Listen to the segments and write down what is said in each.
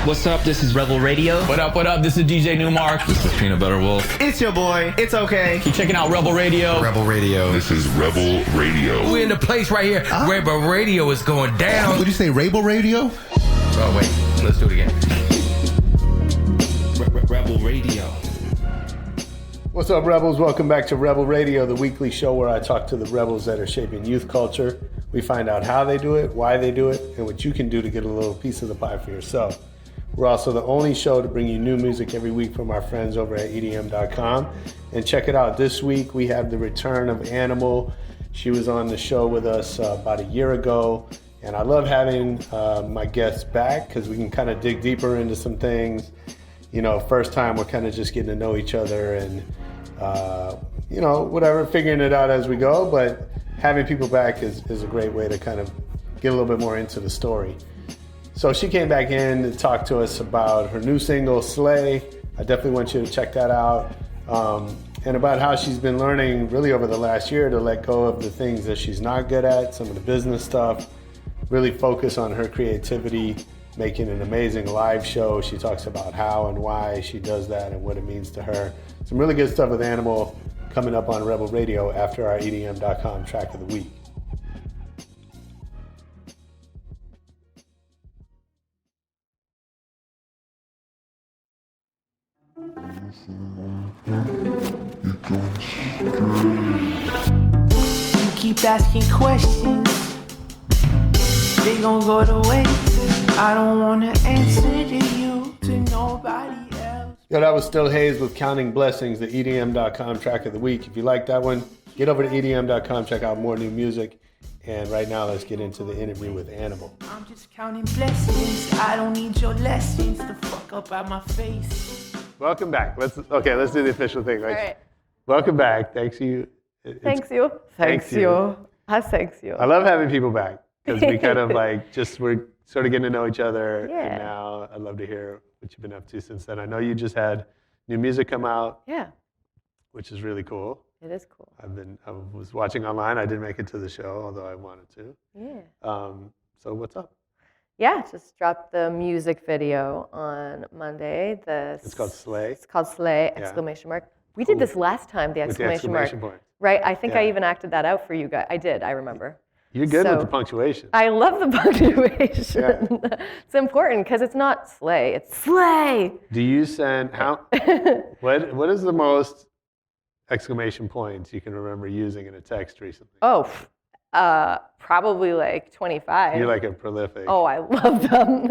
What's up? This is Rebel Radio. What up? What up? This is DJ Newmark. This is Peanut Butter Wolf. It's your boy. It's okay. Keep checking out Rebel Radio. Rebel Radio. This is Rebel Radio. We're in the place right here. Rebel Radio is going down. What did you say, Rebel Radio? Oh, wait. Let's do it again. Rebel Radio. What's up, Rebels? Welcome back to Rebel Radio, the weekly show where I talk to the rebels that are shaping youth culture. We find out how they do it, why they do it, and what you can do to get a little piece of the pie for yourself. We're also the only show to bring you new music every week from our friends over at EDM.com. And check it out. This week we have the return of ANIIML. She was on the show with us about a year ago. And I love having my guests back because we can kind of dig deeper into some things. You know, first time we're kind of just getting to know each other and, you know, whatever, figuring it out as we go. But having people back is a great way to kind of get a little bit more into the story. So she came back in to talk to us about her new single, Slay. I definitely want you to check that out. And about how she's been learning really over the last year to let go of the things that she's not good at, some of the business stuff, really focus on her creativity, making an amazing live show. She talks about how and why she does that and what it means to her. Some really good stuff with ANIIML coming up on Rebel Radio after our EDM.com track of the week. You keep asking questions, they gon' go to waste. I don't wanna answer to you, to nobody else. Yo, that was Still Hayes with Counting Blessings, the EDM.com track of the week. If you like that one, get over to EDM.com, check out more new music. And right now, let's get into the interview with ANIIML. I'm just counting blessings, I don't need your lessons to fuck up out my face. Welcome back. Let's do the official thing, right? All right. Welcome back. Thanks you. Thanks you. Thanks you. Thanks you. I love having people back because we kind of we're sort of getting to know each other. Yeah. And now I'd love to hear what you've been up to since then. I know you just had new music come out. Yeah. Which is really cool. It is cool. I was watching online. I didn't make it to the show, although I wanted to. Yeah. So what's up? Yeah, just dropped the music video on Monday. It's called Slay. It's called Slay, exclamation mark. We did this last time, the exclamation mark. Point. Right, I think I even acted that out for you guys. I did, I remember. You're good with the punctuation. I love the punctuation. Yeah. It's important because it's not slay, it's slay. Do you send, what is the most exclamation points you can remember using in a text recently? Oh, probably like 25. You're like a prolific. Oh, I love them.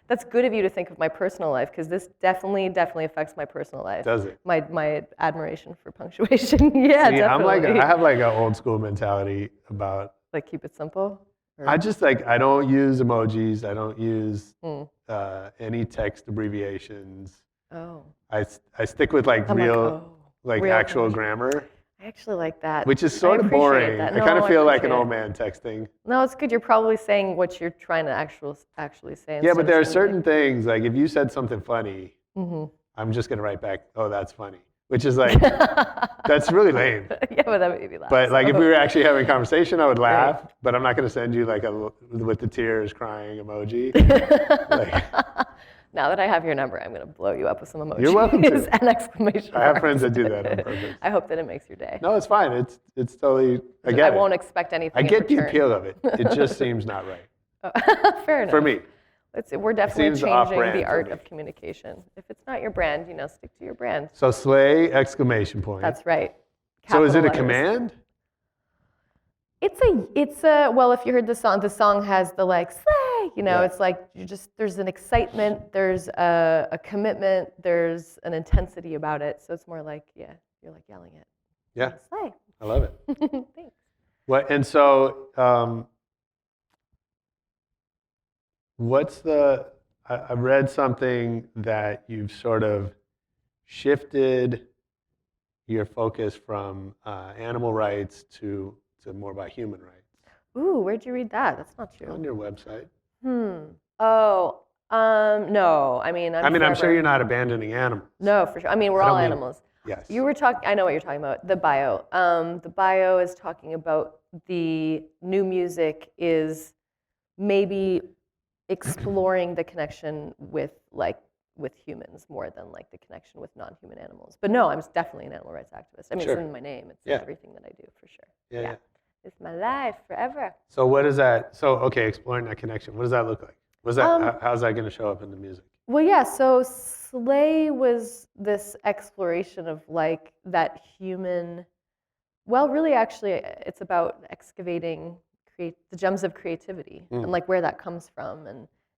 That's good of you to think of my personal life because this definitely affects my personal life. Does it? My admiration for punctuation. Yeah, see, definitely. I have like an old school mentality about. Like keep it simple? Or? I just I don't use emojis. I don't use any text abbreviations. Oh. I stick with real actual grammar. I actually like that. Which is sort of boring. I kind of feel like an old man texting. No, it's good. You're probably saying what you're trying to actually say. Yeah, but there are certain things, like if you said something funny, I'm just going to write back, oh, that's funny. Which is that's really lame. Yeah, but that made me laugh. But if we were actually having a conversation, I would laugh. Right. But I'm not going to send you with the tears crying emoji. Now that I have your number, I'm going to blow you up with some emojis. You're welcome to. And exclamation marks. I have friends that do that on purpose. I hope that it makes your day. No, it's fine. It's totally, I get it. I won't expect anything I get the appeal of it. It just seems not right. Fair enough. For me. We're definitely changing the art of communication. If it's not your brand, stick to your brand. So slay, exclamation point. That's right. So is it a command? It's a, well, if you heard the song has the slay, it's like there's an excitement, there's a commitment, there's an intensity about it. So it's more like, you're like yelling it. Yeah. Slay. I love it. Thanks. And so, I read something that you've sort of shifted your focus from animal rights to more about human rights. Ooh, where'd you read that? That's not true. On your website. Oh, no. I'm sure you're not abandoning animals. No, for sure. We're all animals. Yes. You were talking, I know what you're talking about, the bio. The bio is talking about the new music is maybe exploring the connection with humans more than like the connection with non-human animals. But no, I'm definitely an animal rights activist. I mean, Sure. it's in my name. It's Yeah. in everything that I do, for sure. Yeah. It's my life forever. So what is that? So okay, exploring that connection. What does that look like? What's that? How's that going to show up in the music? Well, yeah. So Slay was this exploration of like that human. Well, really, actually, it's about excavating the gems of creativity and like where that comes from,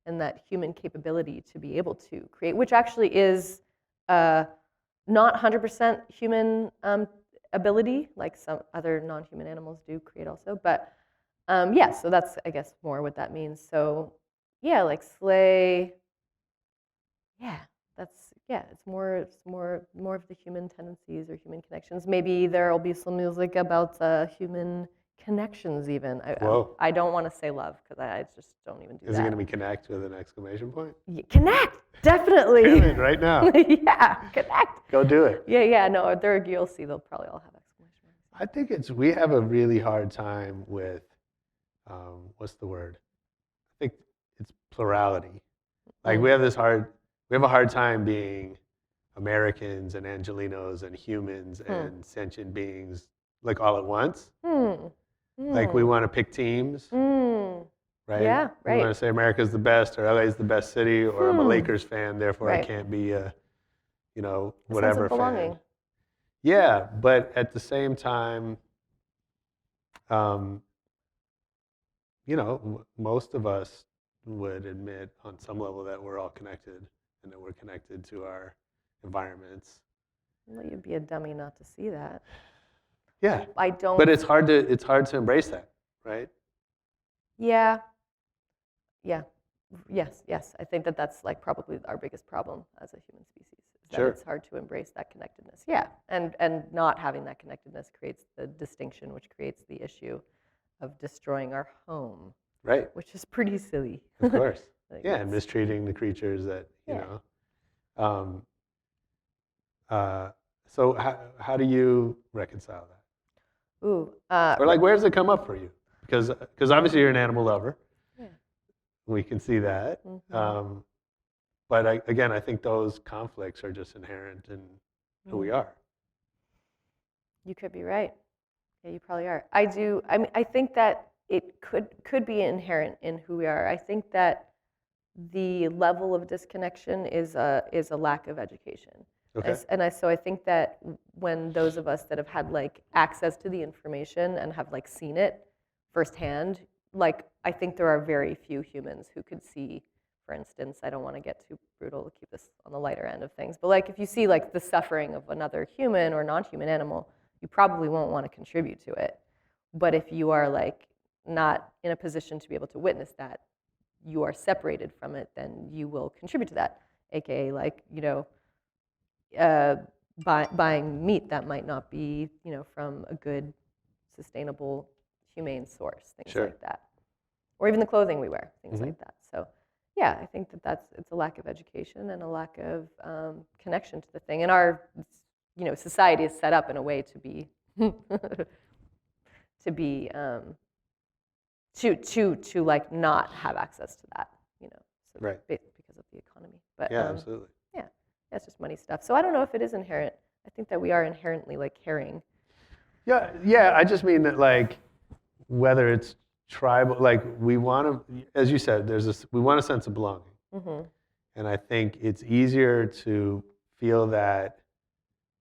and that human capability to be able to create, which actually is not 100% human ability, like some other non-human animals do create also. But yeah, so that's, I guess, more what that means. So yeah, like Slay, yeah, it's more of the human tendencies or human connections. Maybe there'll be some music about human connections even. Whoa. I don't want to say love because I just don't even do that. Is it going to be connect with an exclamation point? Connect, definitely. Damn it, right now. Yeah, connect. Go do it. Yeah, no, you'll see they'll probably all have exclamation marks. I think we have a really hard time with, what's the word? I think it's plurality. Like we have a hard time being Americans and Angelinos and humans and sentient beings like all at once. Like we want to pick teams, right? Yeah, right. We want to say America's the best or LA is the best city or I'm a Lakers fan, therefore I Right. can't be a, Sense whatever of belonging. fan. Yeah, but at the same time, most of us would admit on some level that we're all connected and that we're connected to our environments. Well, you'd be a dummy not to see that. Yeah, I don't. but it's hard to embrace that, right? Yeah. Yes. I think that's like probably our biggest problem as a human species. Is that Sure. It's hard to embrace that connectedness. Yeah, and not having that connectedness creates the distinction, which creates the issue of destroying our home, Right, which is pretty silly. of course. Like Yeah, and it's- mistreating the creatures that, Yeah. So how do you reconcile that? Ooh. Or like, where does it come up for you? Because obviously you're an animal lover. Yeah. We can see that. But I think those conflicts are just inherent in who we are. You could be right. Yeah, you probably are. I do. I mean, I think that it could be inherent in who we are. I think that the level of disconnection is a lack of education. Okay. So I think that when those of us that have had like access to the information and have like seen it firsthand, like I think there are very few humans who could see, for instance, I don't want to get too brutal, keep this on the lighter end of things, but like if you see like the suffering of another human or non-human animal, you probably won't want to contribute to it. But if you are like not in a position to be able to witness that, you are separated from it, then you will contribute to that. AKA like, buying meat that might not be, from a good, sustainable, humane source, things Sure. like that. Or even the clothing we wear, things like that. So yeah, I think it's a lack of education and a lack of connection to the thing. And our, society is set up in a way to be, to like not have access to that, so Right. because of the economy. But Yeah, absolutely. yeah, it's just money stuff. So I don't know if it is inherent. I think that we are inherently like caring. Yeah. I just mean that like whether it's tribal, like we want to, as you said, we want a sense of belonging, and I think it's easier to feel that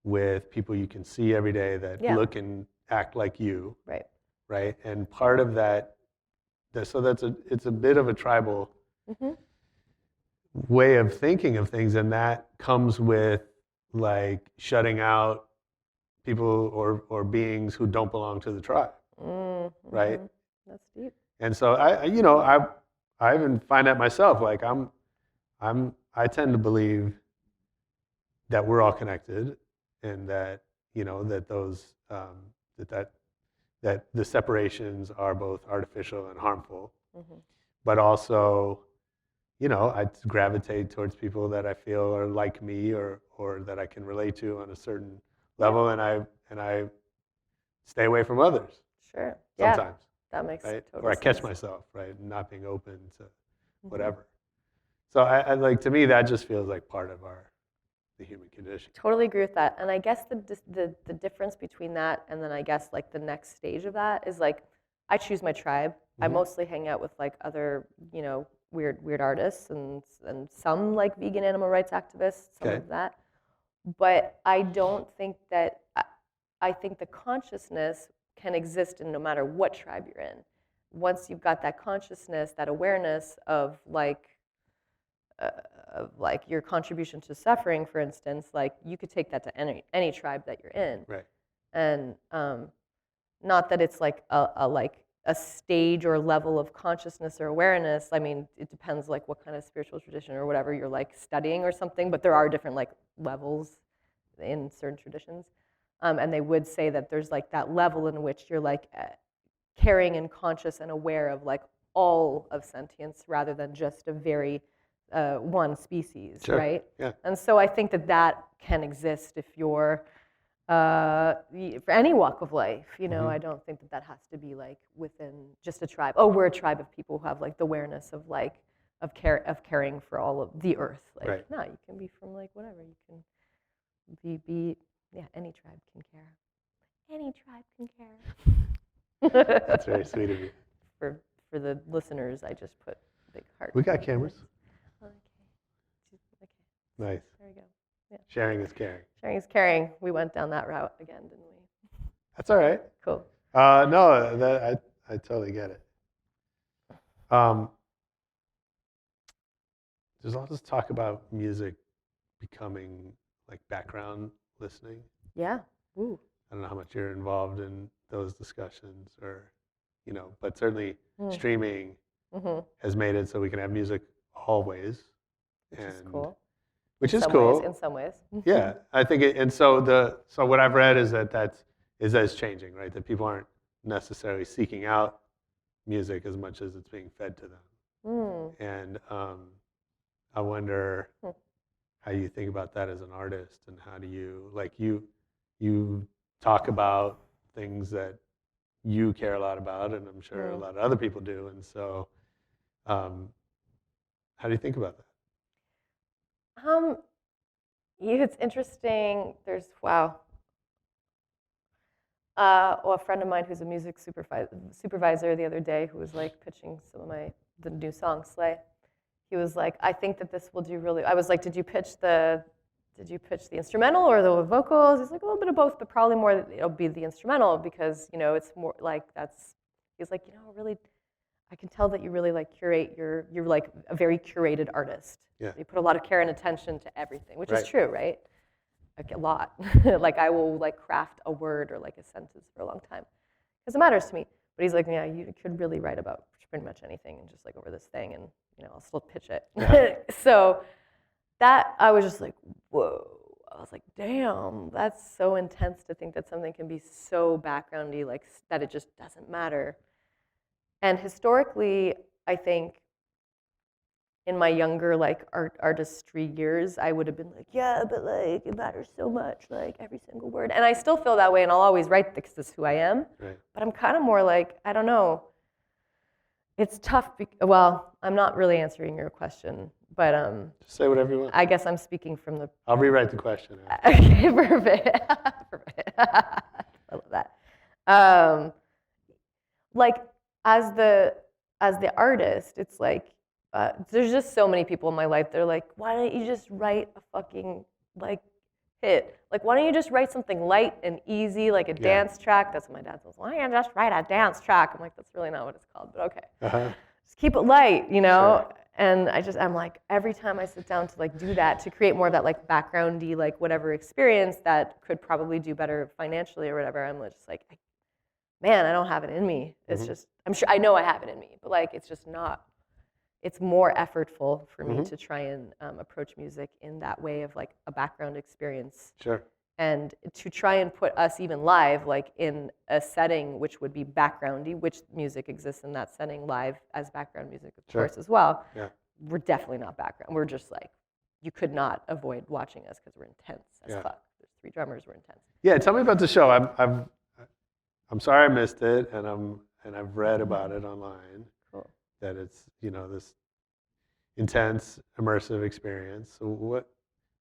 with people you can see every day that look and act like you, right? And part of that, so it's a bit of a tribal way of thinking of things, and that comes with like shutting out people or beings who don't belong to the tribe, right? That's deep. And so I even find that myself. Like I tend to believe that we're all connected, and that that those that the separations are both artificial and harmful, but also, I gravitate towards people that I feel are like me or that I can relate to on a certain level, and I stay away from others. Sure. Yeah. Sometimes. That makes Right? total Or I catch sense. myself, right, not being open to whatever. So I like, to me, that just feels like part of the human condition. Totally agree with that. And I guess the difference between that and then I guess like the next stage of that is like I choose my tribe. I mostly hang out with like other, weird artists and some like vegan animal rights activists, some of that. But I don't think that, I think the consciousness can exist in no matter what tribe you're in. Once you've got that consciousness, that awareness of like your contribution to suffering, for instance, like you could take that to any tribe that you're in. Right. And not that it's like a stage or level of consciousness or awareness. I mean, it depends like what kind of spiritual tradition or whatever you're like studying or something, but there are different like levels in certain traditions. And they would say that there's like that level in which you're like caring and conscious and aware of like all of sentience rather than just a very one species, right? Yeah. And so I think that can exist if you're for any walk of life, I don't think that has to be like within just a tribe. Oh, we're a tribe of people who have like the awareness of like of caring for all of the earth. Like, no, you can be from like whatever. You can be any tribe can care. Any tribe can care. That's very sweet of you. For the listeners, I just put big heart. We got cameras. Okay. Nice. There we go. Yeah. Sharing is caring. Sharing is caring. We went down that route again, didn't we? That's all right. Cool. No, I totally get it. There's all this talk about music becoming like background listening. Yeah. Ooh. I don't know how much you're involved in those discussions or, but certainly streaming has made it so we can have music always. Which is cool. Which is cool. In some ways. Yeah, I think so what I've read is that it's changing, right? That people aren't necessarily seeking out music as much as it's being fed to them. And I wonder how you think about that as an artist, and how do you you talk about things that you care a lot about, and I'm sure a lot of other people do, and so how do you think about that? It's interesting. There's a friend of mine who's a music supervisor the other day who was like pitching some of the new song Slay. He was like, I think that this will do really. I was like, did you pitch the instrumental or the vocals? He's like, a little bit of both, but probably more it'll be the instrumental because it's more like that's. He's like, really. I can tell that you really like curate you're like a very curated artist. Yeah. You put a lot of care and attention to everything, which is true, right? Like a lot. Like I will like craft a word or like a sentence for a long time because it matters to me. But he's like, yeah, you could really write about pretty much anything and just like over this thing and I'll still pitch it. Yeah. So that I was just like, whoa. I was like, damn, that's so intense to think that something can be so backgroundy, like that it just doesn't matter. And historically, I think in my younger like artistry years, I would have been like, yeah, but like it matters so much, like every single word. And I still feel that way, and I'll always write because this is who I am. Right. But I'm kind of more like, I don't know. It's tough. Well, I'm not really answering your question, but just say whatever you want. I guess I'm speaking from the. I'll rewrite the question. Okay, perfect. Perfect. I love that. Like. As the artist, it's like there's just so many people in my life. They're like, why don't you just write a fucking like hit? Like, why don't you just write something light and easy, like a dance track? That's what my dad says. Why don't you just write a dance track? I'm like, that's really not what it's called, but okay. Just keep it light, Sure. And I'm like, every time I sit down to like do that, to create more of that like backgroundy, like whatever experience that could probably do better financially or whatever, I'm just like, man, I don't have it in me. It's just, I'm sure, I know I have it in me, but like, it's just not, it's more effortful for me to try and approach music in that way of like a background experience. Sure. And to try and put us even live, like in a setting which would be backgroundy, which music exists in that setting live as background music, of course, as well. Yeah. We're definitely not background. We're just like, you could not avoid watching us because we're intense as fuck. There's 3 drummers, we're intense. Yeah, tell me about the show. I'm sorry I missed it, and I've read about it online. Cool. That it's this intense, immersive experience. So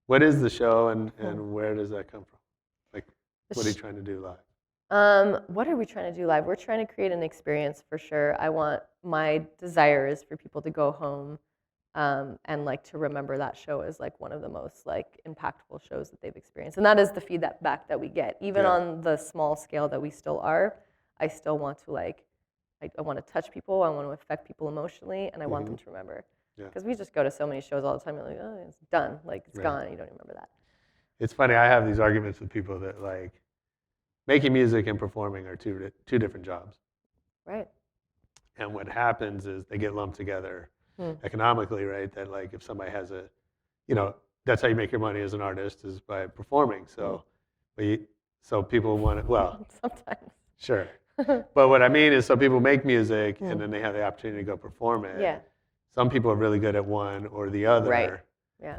what is the show, and where does that come from? Like, what are you trying to do live? What are we trying to do live? We're trying to create an experience for sure. My desire is for people to go home and like to remember that show as like one of the most like impactful shows that they've experienced. And that is the feedback that we get. Even on the small scale that we still are, I still want to like, I want to touch people, I want to affect people emotionally, and I want them to remember. Because we just go to so many shows all the time, and like, oh, it's done, like it's gone, you don't even remember that. It's funny, I have these arguments with people that like, making music and performing are two different jobs. Right. And what happens is they get lumped together economically, right? That like if somebody has a, that's how you make your money as an artist is by performing. So, so people want to, well, sometimes. Sure. But what I mean is, so people make music and then they have the opportunity to go perform it. Yeah. Some people are really good at one or the other. Right. Yeah.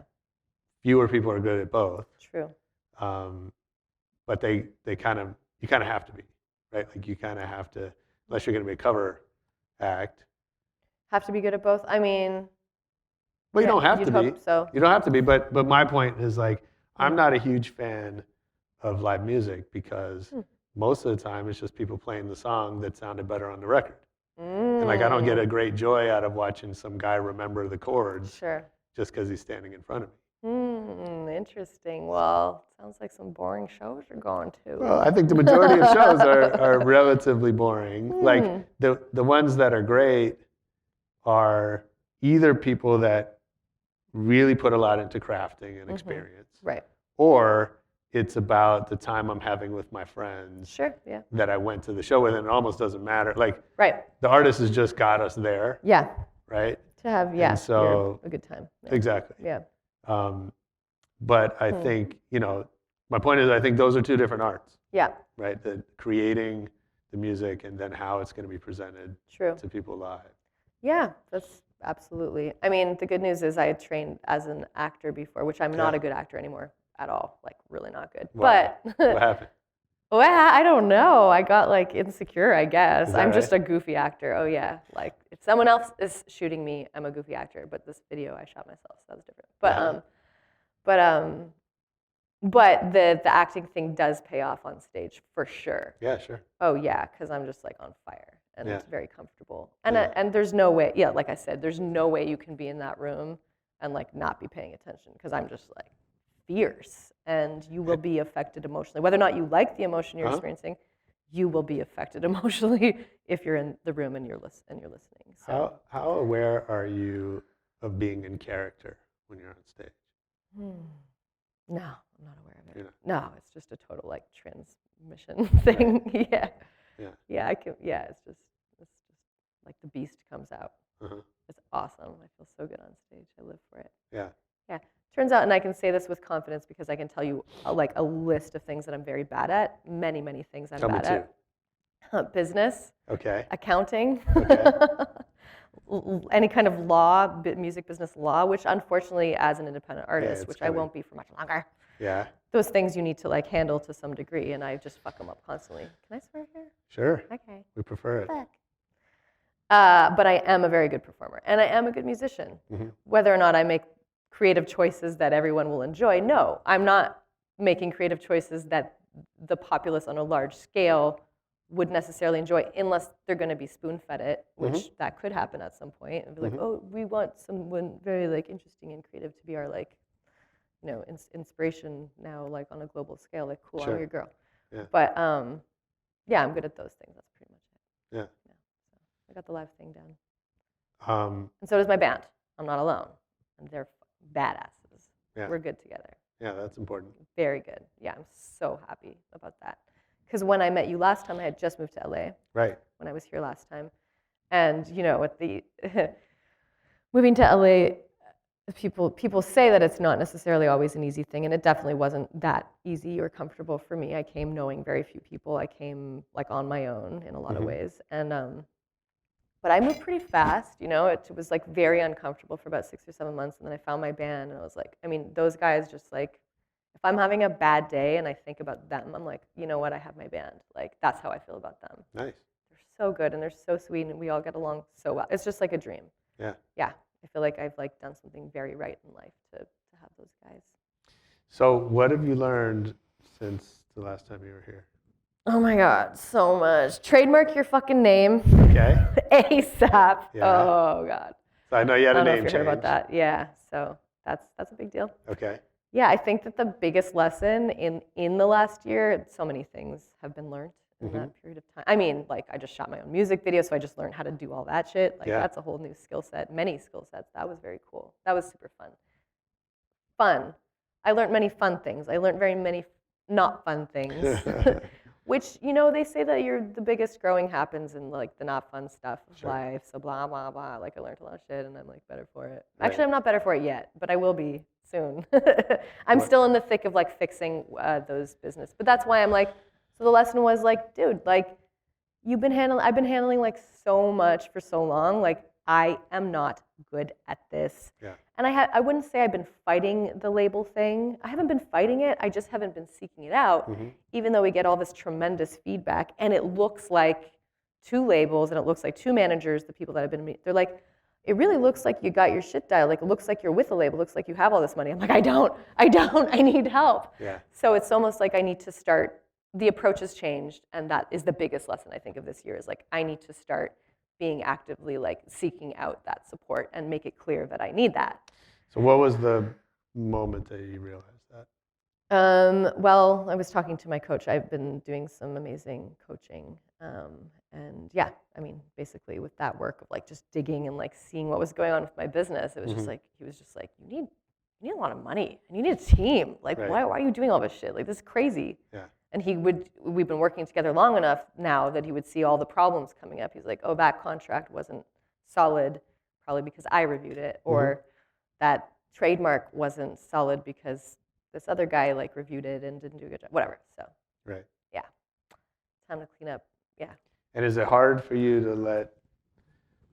Fewer people are good at both. True. But you kind of have to be, right? Like you kind of have to, unless you're going to be a cover act. Have to be good at both? I mean, well, you don't have to be. Hope so. You don't have to be, but my point is like, I'm not a huge fan of live music because most of the time it's just people playing the song that sounded better on the record. And like I don't get a great joy out of watching some guy remember the chords just because he's standing in front of me. Interesting. Well, sounds like some boring shows you're going to. Well, I think the majority of shows are relatively boring. Like the ones that are great are either people that really put a lot into crafting and experience. Right. Or it's about the time I'm having with my friends that I went to the show with, and it almost doesn't matter. Like the artist has just got us there. Yeah. Right? To have, and so, a good time. Yeah. Exactly. Yeah. But I think, my point is I think those are two different arts. Yeah. Right? The creating the music and then how it's going to be presented to people live. Yeah, that's absolutely. I mean, the good news is I had trained as an actor before, which I'm not a good actor anymore at all, like really not good. Why? But what happened? Well, I don't know. I got like insecure, I guess. I'm right? just a goofy actor. Oh yeah, like if someone else is shooting me, I'm a goofy actor. But this video, I shot myself, so that was different. But the acting thing does pay off on stage for sure. Yeah, sure. Oh yeah, because I'm just like on fire and it's very comfortable. And there's no way. Yeah, like I said, there's no way you can be in that room and like not be paying attention because I'm just like fierce, and you will be affected emotionally. Whether or not you like the emotion you're experiencing, you will be affected emotionally if you're in the room and you're listening. So how aware are you of being in character when you're on stage? No, I'm not aware of it. You're not? No, it's just a total like transmission thing. Yeah, I can. Yeah, it's just like the beast comes out. It's awesome. I feel so good on stage. I live for it. Yeah. Turns out, and I can say this with confidence because I can tell you like a list of things that I'm very bad at. Many things I'm bad at. Business. Okay. Accounting. Okay. Any kind of law, music business law, which unfortunately, as an independent artist, which I won't be for much longer. Yeah. Those things you need to like handle to some degree, and I just fuck them up constantly. Can I swear here? Sure. Okay. We prefer it. Fuck. But I am a very good performer, and I am a good musician. Whether or not I make creative choices that everyone will enjoy, no. I'm not making creative choices that the populace on a large scale would necessarily enjoy unless they're going to be spoon-fed it, which that could happen at some point. And be like, oh, we want someone very like interesting and creative to be our like, inspiration now, like on a global scale. Like, cool, I'm your girl. Yeah. But yeah, I'm good at those things. That's pretty much it. Yeah. So I got the live thing down. And so does my band. I'm not alone, and they're badasses. Yeah. We're good together. Yeah, that's important. Very good. Yeah, I'm so happy about that. Because when I met you last time, I had just moved to LA. Right. When I was here last time. And, with the moving to LA, people say that it's not necessarily always an easy thing, and it definitely wasn't that easy or comfortable for me. I came knowing very few people. I came like on my own in a lot of ways. And but I moved pretty fast, it was like very uncomfortable for about 6 or 7 months, and then I found my band, and I was like, those guys just like, if I'm having a bad day and I think about them, I'm like, you know what, I have my band. Like, that's how I feel about them. Nice. They're so good, and they're so sweet, and we all get along so well. It's just like a dream. Yeah. Yeah, I feel like I've like done something very right in life to have those guys. So what have you learned since the last time you were here? Oh my God, so much. Trademark your fucking name. Okay. ASAP. Yeah. Oh God. So I know you had I a don't know name if you heard change. about that. Yeah, so that's a big deal. Okay. Yeah, I think that the biggest lesson in the last year, so many things have been learned in that period of time. I mean, like I just shot my own music video, so I just learned how to do all that shit. Like that's a whole new skill set, many skill sets. That was very cool. That was super fun. Fun. I learned many fun things. I learned very many not fun things. Which, you know, they say that the biggest growing happens in like the not fun stuff of life. So blah, blah, blah. Like I learned a lot of shit and I'm like better for it. Right. Actually, I'm not better for it yet, but I will be soon. I'm still in the thick of like fixing those business. But that's why I'm like, so the lesson was like, dude, like I've been handling like so much for so long. Like I am not good at this. Yeah. And I wouldn't say I've been fighting the label thing. I haven't been fighting it. I just haven't been seeking it out, even though we get all this tremendous feedback. And it looks like 2 labels and it looks like 2 managers, the people that have been, they're like, it really looks like you got your shit dialed. Like it looks like you're with a label. It looks like you have all this money. I'm like, I don't, I need help. Yeah. So it's almost like I need to start, the approach has changed. And that is the biggest lesson I think of this year is like, I need to start being actively like seeking out that support and make it clear that I need that. So what was the moment that you realized that? Well, I was talking to my coach. I've been doing some amazing coaching. And yeah, I mean, basically with that work of like just digging and like seeing what was going on with my business, it was just like, he was just like, you need a lot of money and you need a team. Like, why are you doing all this shit? Like, this is crazy. Yeah. And we've been working together long enough now that he would see all the problems coming up. He's like, oh, that contract wasn't solid, probably because I reviewed it, or that trademark wasn't solid because this other guy like reviewed it and didn't do a good job, whatever. So, yeah, time to clean up. Yeah. And is it hard for you to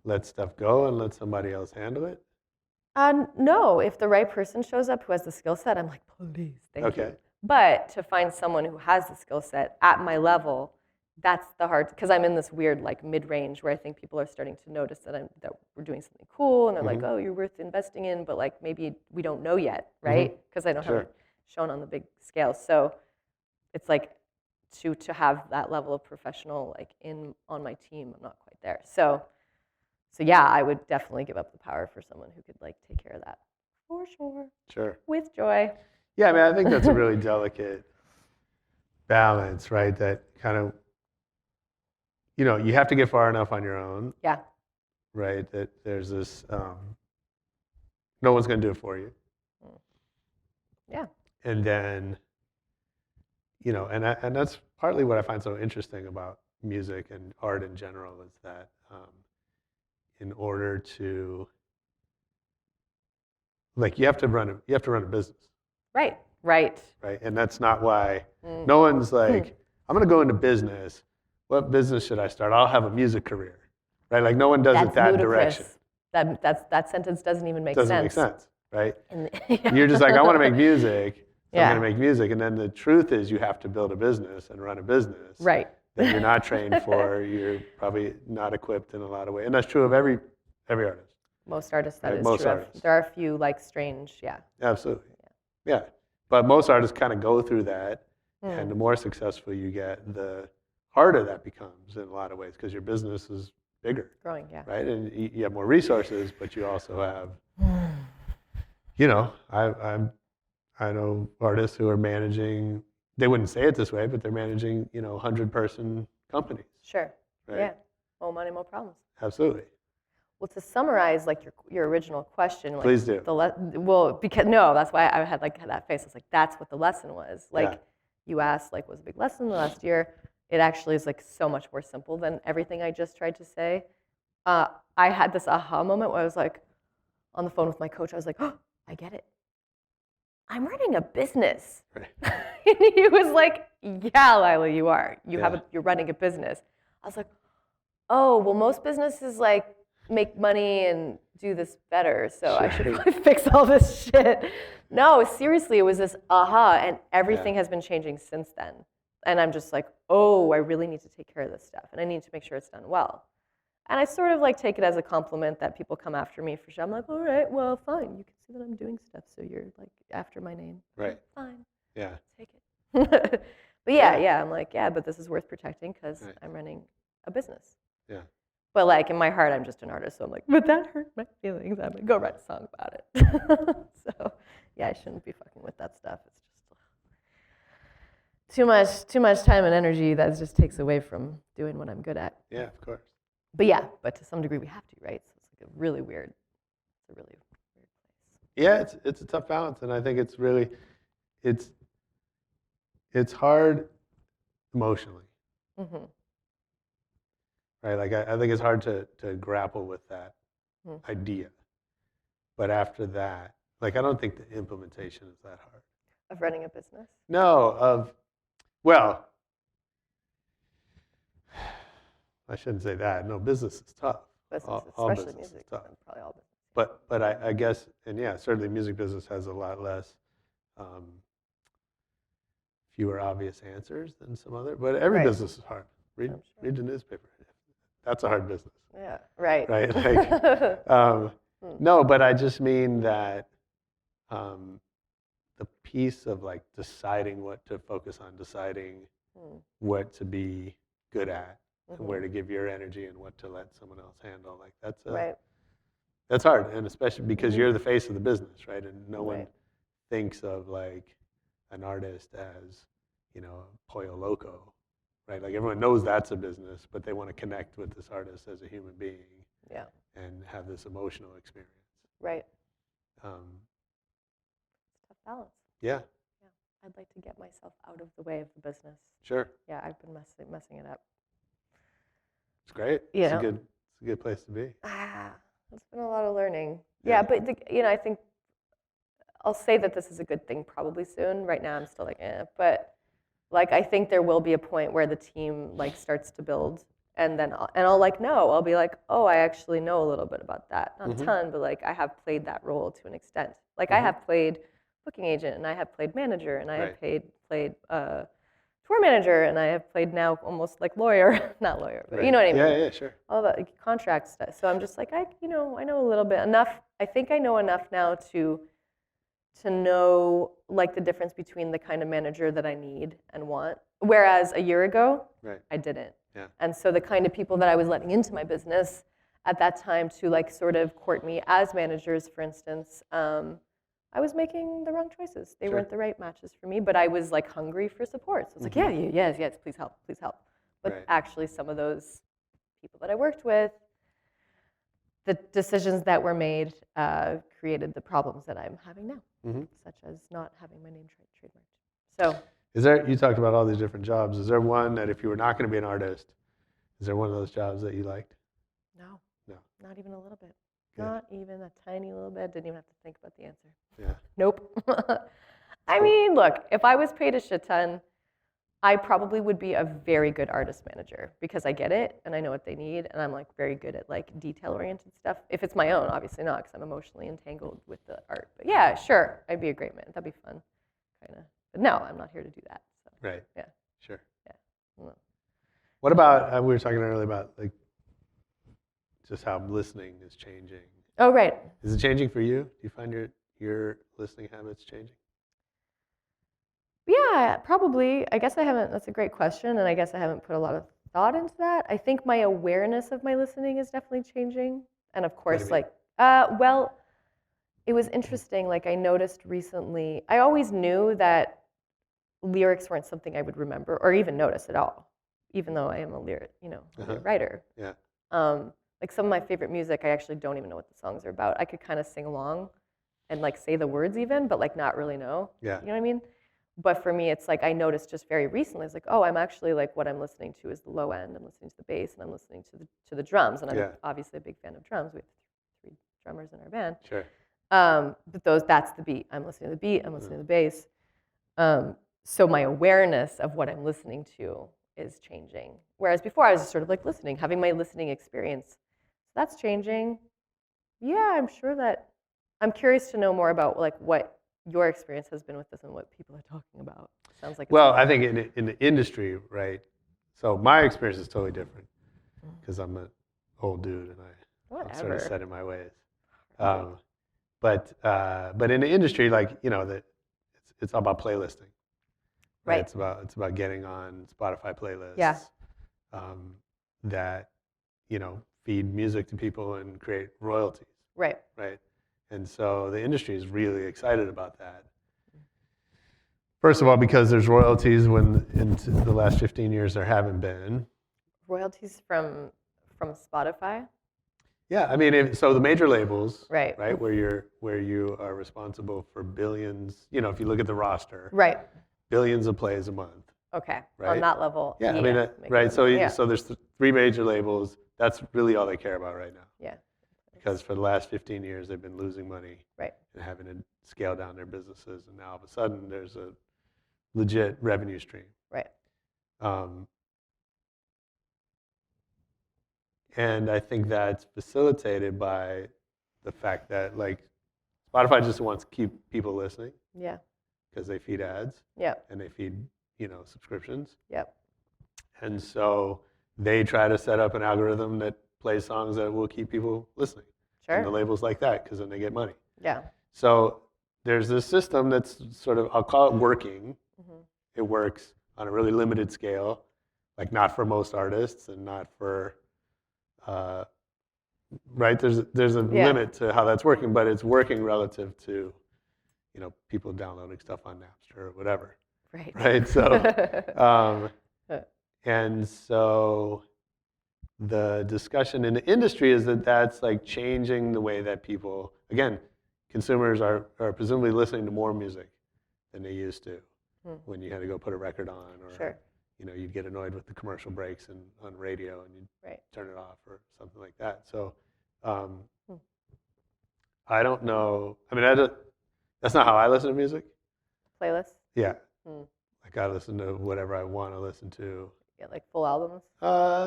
let stuff go and let somebody else handle it? No, if the right person shows up who has the skill set, I'm like, please, thank you. But to find someone who has the skill set at my level, that's the hard, because I'm in this weird like mid-range where I think people are starting to notice that we're doing something cool, and they're like, oh, you're worth investing in, but like maybe we don't know yet, right? Because I don't have it shown on the big scale. So it's like to have that level of professional like on my team, I'm not quite there. So yeah, I would definitely give up the power for someone who could like take care of that for sure. Sure. With joy. Yeah, I mean, I think that's a really delicate balance, right? That kind of, you know, you have to get far enough on your own. Yeah. Right? That there's this, no one's going to do it for you. Yeah. And then, you know, and that's partly what I find so interesting about music and art in general is that in order to, like, you have to run a business. Right. And that's not why no one's like, I'm going to go into business. What business should I start? I'll have a music career. Right? Like no one does it that direction. That sentence doesn't even make sense. Doesn't make sense, right? You're just like, I want to make music. So I'm going to make music. And then the truth is you have to build a business and run a business. Right. That you're not trained for. You're probably not equipped in a lot of ways. And that's true of every artist. Most artists, that is true. Artists. There are a few like strange, Absolutely. Yeah. But most artists kind of go through that, and the more successful you get, the harder that becomes in a lot of ways because your business is bigger. Growing, right? And you have more resources, but you also have, you know, I know artists who are managing, they wouldn't say it this way, but they're managing, you know, 100-person companies. Sure. Right? Yeah. More money, more problems. Absolutely. Well, to summarize, like your original question, like please do. That's why I had that face. I was like, that's what the lesson was. Like, you asked, like, what was a big lesson the last year? It actually is like so much more simple than everything I just tried to say. I had this aha moment where I was like, on the phone with my coach, I was like, oh, I get it. I'm running a business. Right. And he was like, yeah, Lila, you are. You're running a business. I was like, oh, well, most businesses like make money and do this better, so I should probably fix all this shit. No, seriously, it was this aha, and everything has been changing since then. And I'm just like, oh, I really need to take care of this stuff, and I need to make sure it's done well. And I sort of like take it as a compliment that people come after me for shit. I'm like, all right, well, fine. You can see that I'm doing stuff, so you're like after my name. Right. Fine. Yeah. Take it. But yeah, I'm like, yeah, but this is worth protecting because I'm running a business. Yeah. But like in my heart, I'm just an artist, so I'm like, but that hurt my feelings. I'm gonna go write a song about it. So yeah, I shouldn't be fucking with that stuff. It's just too much time and energy that just takes away from doing what I'm good at. Yeah, of course. But yeah, but to some degree we have to, right? So it's like a really weird place. Yeah, it's a tough balance, and I think it's really, it's hard emotionally, right? Like I think it's hard to grapple with that idea, but after that, like I don't think the implementation is that hard. Of running a business? No, well, I shouldn't say that. No, business is tough. Business, all especially business music, is tough. and probably all business. But I guess, and yeah, certainly music business has a lot less, fewer obvious answers than some other. But every business is hard. Read the newspaper. That's a hard business. Yeah, right. Right. Like, no, but I just mean that the piece of like deciding what to focus on, deciding what to be good at, and where to give your energy, and what to let someone else handle. Like that's hard, and especially because you're the face of the business, right? And no one thinks of like an artist as, you know, Pollo Loco, right? Like everyone knows that's a business, but they want to connect with this artist as a human being, and have this emotional experience. Right. Tough balance. Yeah. I'd like to get myself out of the way of the business. Sure. Yeah, I've been messing it up. It's great. Yeah. It's a good place to be. It's been a lot of learning. Yeah, but I think I'll say that this is a good thing probably soon. Right now I'm still like, but like I think there will be a point where the team like starts to build, and then I'll like know. I'll be like, oh, I actually know a little bit about that. Not a ton, but like I have played that role to an extent. Like I have played booking agent, and I have played manager, and I have played tour manager, and I have played now almost like lawyer, not lawyer, but you know what I mean? Yeah, sure. All that like, contract stuff. So I'm just like, I know a little bit enough. I think I know enough now to know like the difference between the kind of manager that I need and want. Whereas a year ago, I didn't. Yeah. And so the kind of people that I was letting into my business at that time to like sort of court me as managers, for instance, I was making the wrong choices. They weren't the right matches for me, but I was like hungry for support. So it's like, yes, please help. But actually some of those people that I worked with, the decisions that were made created the problems that I'm having now, such as not having my name trademarked. So, you talked about all these different jobs. Is there one that if you were not going to be an artist, is there one of those jobs that you liked? No, No. not even a little bit. Good. Not even a tiny little bit. Didn't even have to think about the answer. Yeah. Nope. I mean, look, if I was paid a shit ton, I probably would be a very good artist manager because I get it and I know what they need, and I'm like very good at like detail-oriented stuff. If it's my own, obviously not, because I'm emotionally entangled with the art. But yeah, sure, I'd be a great man. That'd be fun, kind of. But no, I'm not here to do that. So. Right. Yeah. Sure. Yeah. No. What about we were talking earlier about like just how listening is changing. Oh, right. Is it changing for you? Do you find your listening habits changing? Yeah, probably. I guess I haven't. That's a great question, and I guess I haven't put a lot of thought into that. I think my awareness of my listening is definitely changing, and of course, like, well, it was interesting. Like, I noticed recently. I always knew that lyrics weren't something I would remember or even notice at all, even though I am a lyric writer. Yeah. Like some of my favorite music, I actually don't even know what the songs are about. I could kind of sing along and like say the words even, but like not really know. Yeah. You know what I mean? But for me, it's like I noticed just very recently, it's like, oh, I'm actually like what I'm listening to is the low end. I'm listening to the bass, and I'm listening to the drums. And I'm obviously a big fan of drums. We have 3 drummers in our band. Sure. But that's the beat. I'm listening to the beat. I'm listening to the bass. So my awareness of what I'm listening to is changing. Whereas before, I was just sort of like listening, having my listening experience. That's changing. Yeah, I'm sure that I'm curious to know more about like what your experience has been with this and what people are talking about. Sounds like well, I think in the industry, right? So my experience is totally different because I'm an old dude, and I'm sort of Whatever. set in my ways. But in the industry, like, you know, that it's all about playlisting. Right. It's about getting on Spotify playlists. Yeah. That, you know, feed music to people and create royalties. Right. Right. And so the industry is really excited about that. First of all, because there's royalties when in the last 15 years there haven't been. Royalties from Spotify. Yeah, I mean, so the major labels, Right. where you are responsible for billions. You know, if you look at the roster, Right. billions of plays a month. Okay. Right. On that level. Yeah, I mean, makes right. sense. So Yeah. so there's three major labels. That's really all they care about right now. Yeah. Because for the last 15 years they've been losing money. Right. And having to scale down their businesses, and now all of a sudden there's a legit revenue stream. Right. And I think that's facilitated by the fact that, like, Spotify just wants to keep people listening Yeah. because they feed ads Yep. and they feed, you know, subscriptions. Yep. And so they try to set up an algorithm that plays songs that will keep people listening. And the Sure. labels like that because then they get money. Yeah. So there's this system that's sort of, I'll call it working. Mhm. It works on a really limited scale, like not for most artists and not for, right? There's a Yeah. limit to how that's working, but it's working relative to, you know, people downloading stuff on Napster or whatever, Right. right? So, and so the discussion in the industry is that that's like changing the way that people, again, consumers are presumably listening to more music than they used to when you had to go put a record on, or Sure. you know, you'd get annoyed with the commercial breaks on radio and you'd Right. turn it off or something like that. So I don't know. I mean, that's not how I listen to music. Playlist. Yeah. Hmm. Like I listen to whatever I want to listen to. Yeah, like full albums.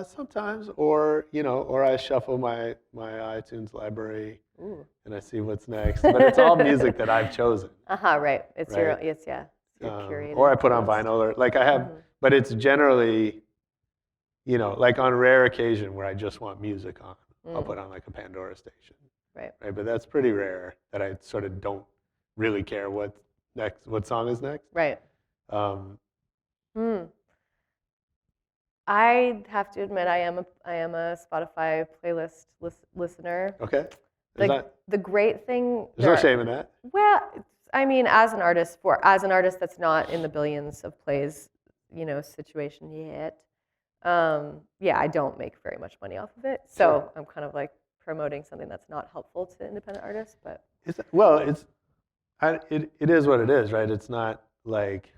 Sometimes, or you know, or I shuffle my iTunes library Ooh. and I see what's next. But it's all music that I've chosen. Right. It's your. Right. It's yeah. It's your curated. Or I put on playlist. vinyl, or like I have, but it's generally, you know, like on rare occasion where I just want music on, I'll put on like a Pandora station. Right. Right, but that's pretty rare that I sort of don't really care what song is next. Right. I have to admit, I am a Spotify playlist listener. Okay. The great thing. There's no shame in that. Well, I mean, as an artist that's not in the billions of plays, you know, situation yet. Yeah, I don't make very much money off of it, so Sure. I'm kind of like promoting something that's not helpful to independent artists. But It is what it is, right? It's not like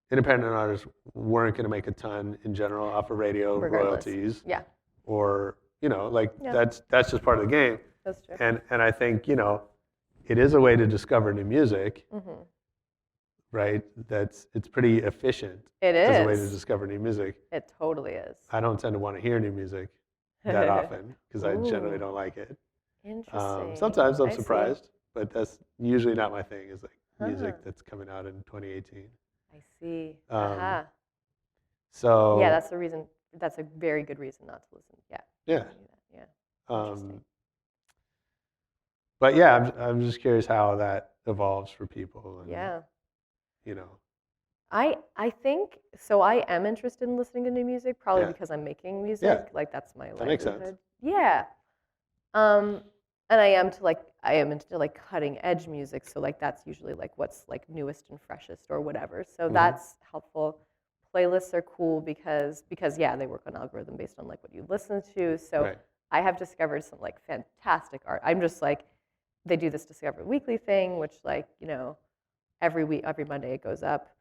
independent artists weren't going to make a ton in general off of radio regardless. royalties, Yeah, or you know, like Yeah. that's just part of the game. that's true. And I think, you know, it is a way to discover new music, right? It's pretty efficient It as a way to is. discover new music. It totally is. I don't tend to want to hear new music that often because I generally Ooh. don't like it. Interesting. Sometimes I'm I see. surprised, but that's usually not my thing. Is like music Huh. that's coming out in 2018. I see. So Yeah, that's the reason. That's a very good reason not to listen. Yeah. yeah. Yeah. Um, Interesting. but yeah, I'm just curious how that evolves for people. And, Yeah. You know. I think so. I am interested in listening to new music, probably Yeah. because I'm making music. Yeah. Like that's my That makes sense. livelihood. Yeah. And I am into like cutting edge music. So like that's usually like what's like newest and freshest or whatever. So that's helpful. Playlists are cool because yeah, they work on algorithm based on like what you listen to. So Right. I have discovered some like fantastic art. I'm just like, they do this Discover Weekly thing, which like, you know, every week, every Monday it goes up.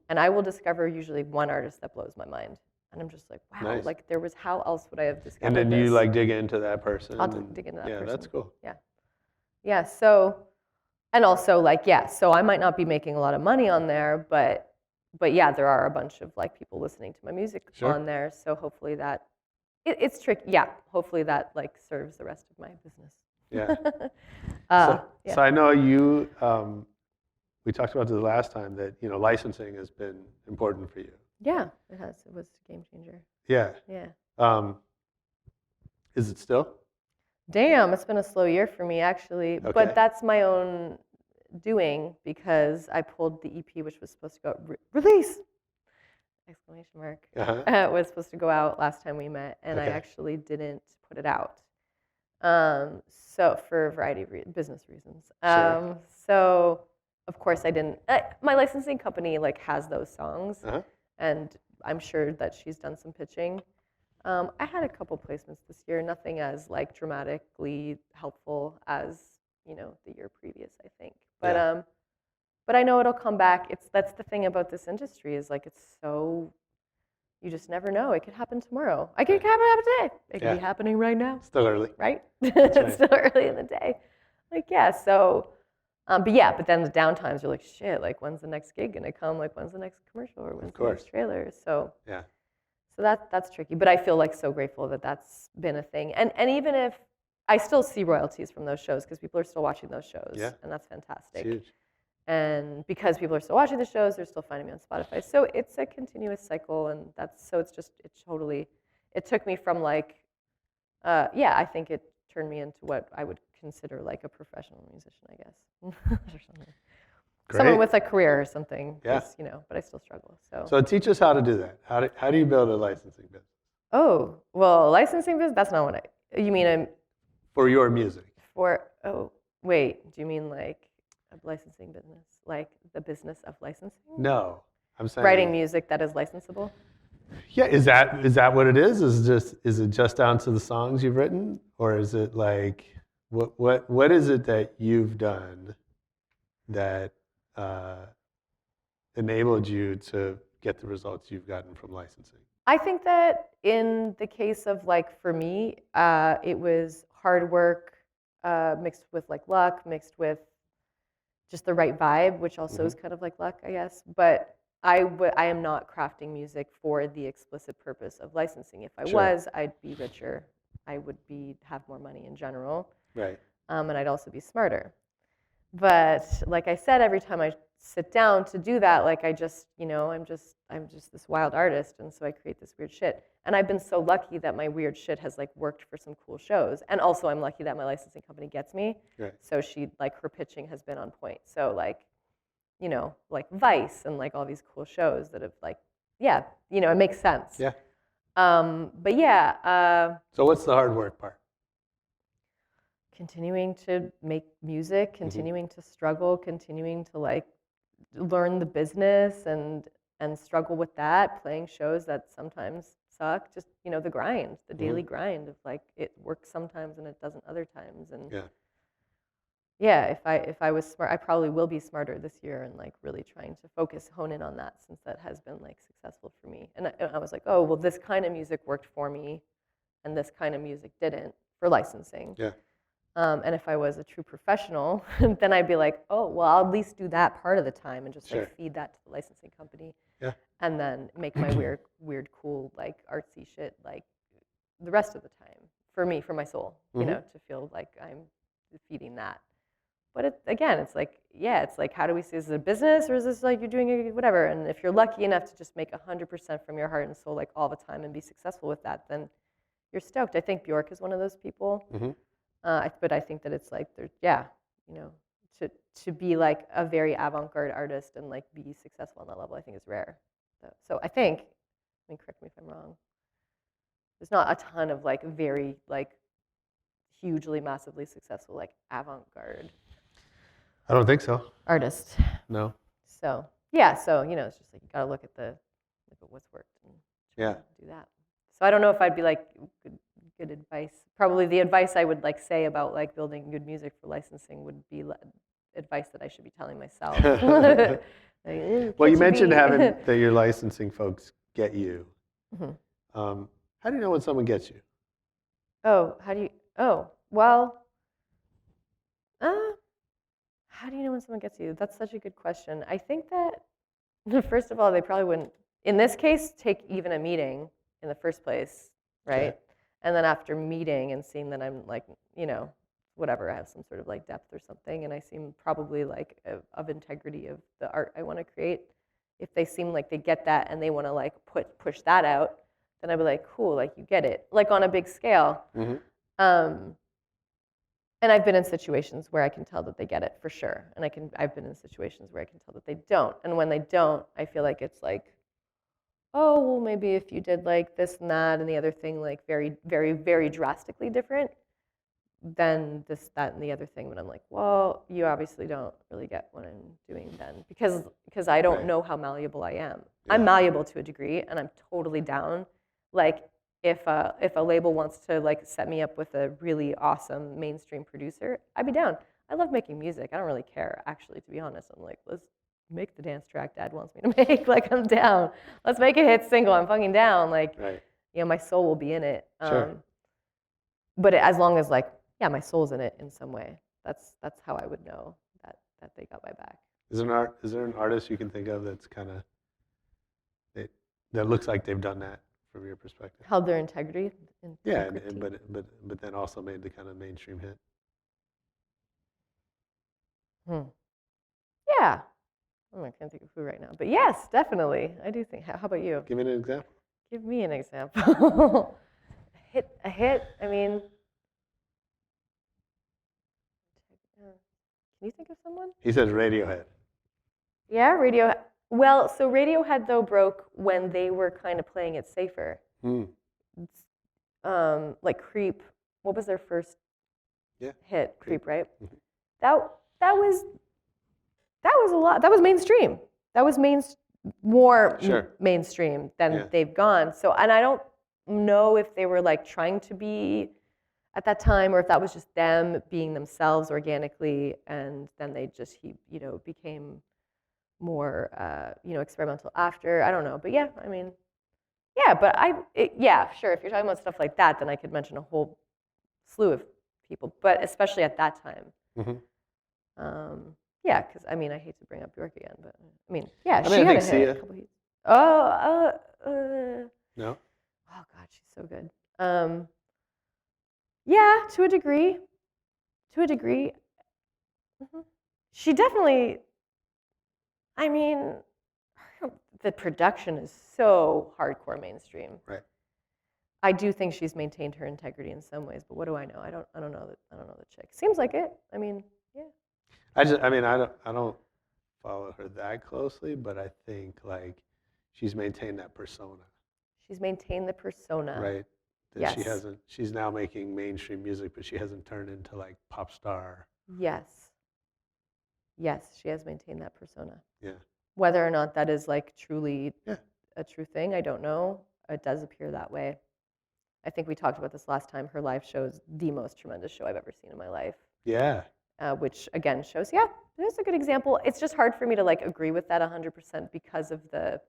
And I will discover usually one artist that blows my mind. And I'm just like, wow, Nice. like there was, how else would I have discovered And then this? you like dig into that person. I'll and- dig into that yeah, person. that's cool. Yeah, so, and also like, yeah, so I might not be making a lot of money on there, but yeah, there are a bunch of like people listening to my music Sure. on there. So hopefully that, it's tricky. Yeah, hopefully that like serves the rest of my business. Yeah. Yeah. So I know you. We talked about this last time that, you know, licensing has been important for you. Yeah, it has. It was a game changer. Yeah. Yeah. Is it still? Damn, it's been a slow year for me actually, Okay. but that's my own doing because I pulled the EP, which was supposed to go release! Exclamation mark. Uh-huh. Was supposed to go out last time we met, and I Okay. actually didn't put it out. So for a variety of business reasons. Sure. So of course I didn't. My licensing company like has those songs, Uh-huh. and I'm sure that she's done some pitching. I had a couple placements this year, nothing as like dramatically helpful as the year previous, I think. But Yeah. but I know it'll come back. That's the thing about this industry is like it's so you just never know. It could happen tomorrow. It could happen today. It could Yeah. be happening right now, Still early. right? right. It's still early in the day. Like yeah, so but then the downtimes you're like shit. Like when's the next gig gonna come? Like when's the next commercial or when's the next trailer? So Yeah. So that's tricky, but I feel like so grateful that that's been a thing. And even if I still see royalties from those shows because people are still watching those shows, Yeah. and that's fantastic. It's huge. And because people are still watching the shows, they're still finding me on Spotify. So it's a continuous cycle, and it took me from like, I think it turned me into what I would consider like a professional musician, I guess, or something. Someone with a career or something. Yeah. But I still struggle. So teach us how to do that. How do you build a licensing business? Oh, well, licensing business, that's not what you mean For your music. Wait, do you mean like a licensing business? Like the business of licensing? No. I'm saying Writing music that is licensable? Yeah, is that what it is? Is it just down to the songs you've written? Or is it like what is it that you've done that enabled you to get the results you've gotten from licensing? I think that in the case of like for me, it was hard work mixed with like luck, mixed with just the right vibe, which also is kind of like luck, I guess. But I am not crafting music for the explicit purpose of licensing. If I was, I'd be richer. I would have more money in general. Right. And I'd also be smarter. But like I said, every time I sit down to do that, like I'm just this wild artist, and so I create this weird shit. And I've been so lucky that my weird shit has like worked for some cool shows. And also I'm lucky that my licensing company gets me. Right. So her pitching has been on point. So like Vice and like all these cool shows that have like, it makes sense. Yeah. But yeah. So what's the hard work part? Continuing to make music, continuing to struggle, continuing to like learn the business and struggle with that, playing shows that sometimes suck, just the grind, the daily grind of like it works sometimes and it doesn't other times. And if I was smart, I probably will be smarter this year and like really trying to hone in on that, since that has been like successful for me. And I was like, oh well, this kind of music worked for me and this kind of music didn't for licensing. Yeah. And if I was a true professional, then I'd be like, oh, well, I'll at least do that part of the time and just like feed that to the licensing company. Yeah. And then make my weird, cool, like artsy shit like the rest of the time for me, for my soul, to feel like I'm feeding that. But it's like, how do we see this as a business, or is this like you're doing whatever? And if you're lucky enough to just make 100% from your heart and soul like all the time and be successful with that, then you're stoked. I think Bjork is one of those people. But I think that it's like, to be like a very avant-garde artist and like be successful on that level, I think is rare. So I think, correct me if I'm wrong, there's not a ton of like very like hugely, massively successful like avant-garde I don't think so. artists. No. So it's just like you gotta look at what's worked and try to do that. So I don't know if I'd be like good advice. Probably the advice I would like say about like building good music for licensing would be advice that I should be telling myself. Well, you mentioned having that your licensing folks get you. How do you know when someone gets you? How do you know when someone gets you? That's such a good question. I think that first of all, they probably wouldn't, in this case, take even a meeting in the first place, right? Okay. And then after meeting and seeing that I'm like, whatever, I have some sort of like depth or something, and I seem probably like of integrity of the art I want to create. If they seem like they get that and they want to like push that out, then I'd be like, cool, like you get it, like on a big scale. And I've been in situations where I can tell that they get it for sure, and I've been in situations where I can tell that they don't. And when they don't, I feel like it's like, oh, well, maybe if you did like this and that and the other thing, like very, very, very drastically different, then this, that, and the other thing. But I'm like, well, you obviously don't really get what I'm doing then, because I don't know how malleable I am. I'm malleable to a degree, and I'm totally down. Like, if a label wants to like set me up with a really awesome mainstream producer, I'd be down. I love making music. I don't really care, actually, to be honest. I'm like, let's make the dance track Dad wants me to make. Like, I'm down. Let's make a hit single. I'm fucking down. Like, you know, my soul will be in it. But as long as like, yeah, my soul's in it in some way. That's how I would know that they got my back. Is there an artist you can think of that's kind of that looks like they've done that from your perspective? Held their integrity. Yeah, but then also made the kind of mainstream hit. Yeah. I can't think of who right now, but yes, definitely. I do think. How about you? Give me an example. Give me an example. A hit. I mean, can you think of someone? He says Radiohead. Yeah, Radiohead. Well, so Radiohead though broke when they were kind of playing it safer. Like Creep. What was their first hit? Creep, right? That was a lot. That was mainstream. That was more mainstream than they've gone. So, and I don't know if they were like trying to be at that time, or if that was just them being themselves organically, and then they just became more experimental after. I don't know, but yeah, I mean, yeah, but sure. If you're talking about stuff like that, then I could mention a whole slew of people, but especially at that time. Yeah, because I mean, I hate to bring up Bjork again, but I mean, yeah, she had a hit, a couple hits. No. Oh God, she's so good. Yeah, to a degree. She definitely. I mean, the production is so hardcore mainstream. Right. I do think she's maintained her integrity in some ways, but what do I know? I don't know the chick. Seems like it. I mean, yeah. I don't follow her that closely, but I think like she's maintained that persona. She's maintained the persona. Right. That she's now making mainstream music, but she hasn't turned into like pop star. Yes, she has maintained that persona. Yeah. Whether or not that is like truly a true thing, I don't know. It does appear that way. I think we talked about this last time. Her live show is the most tremendous show I've ever seen in my life. Yeah. Which again shows, there's a good example. It's just hard for me to like agree with that 100% because of the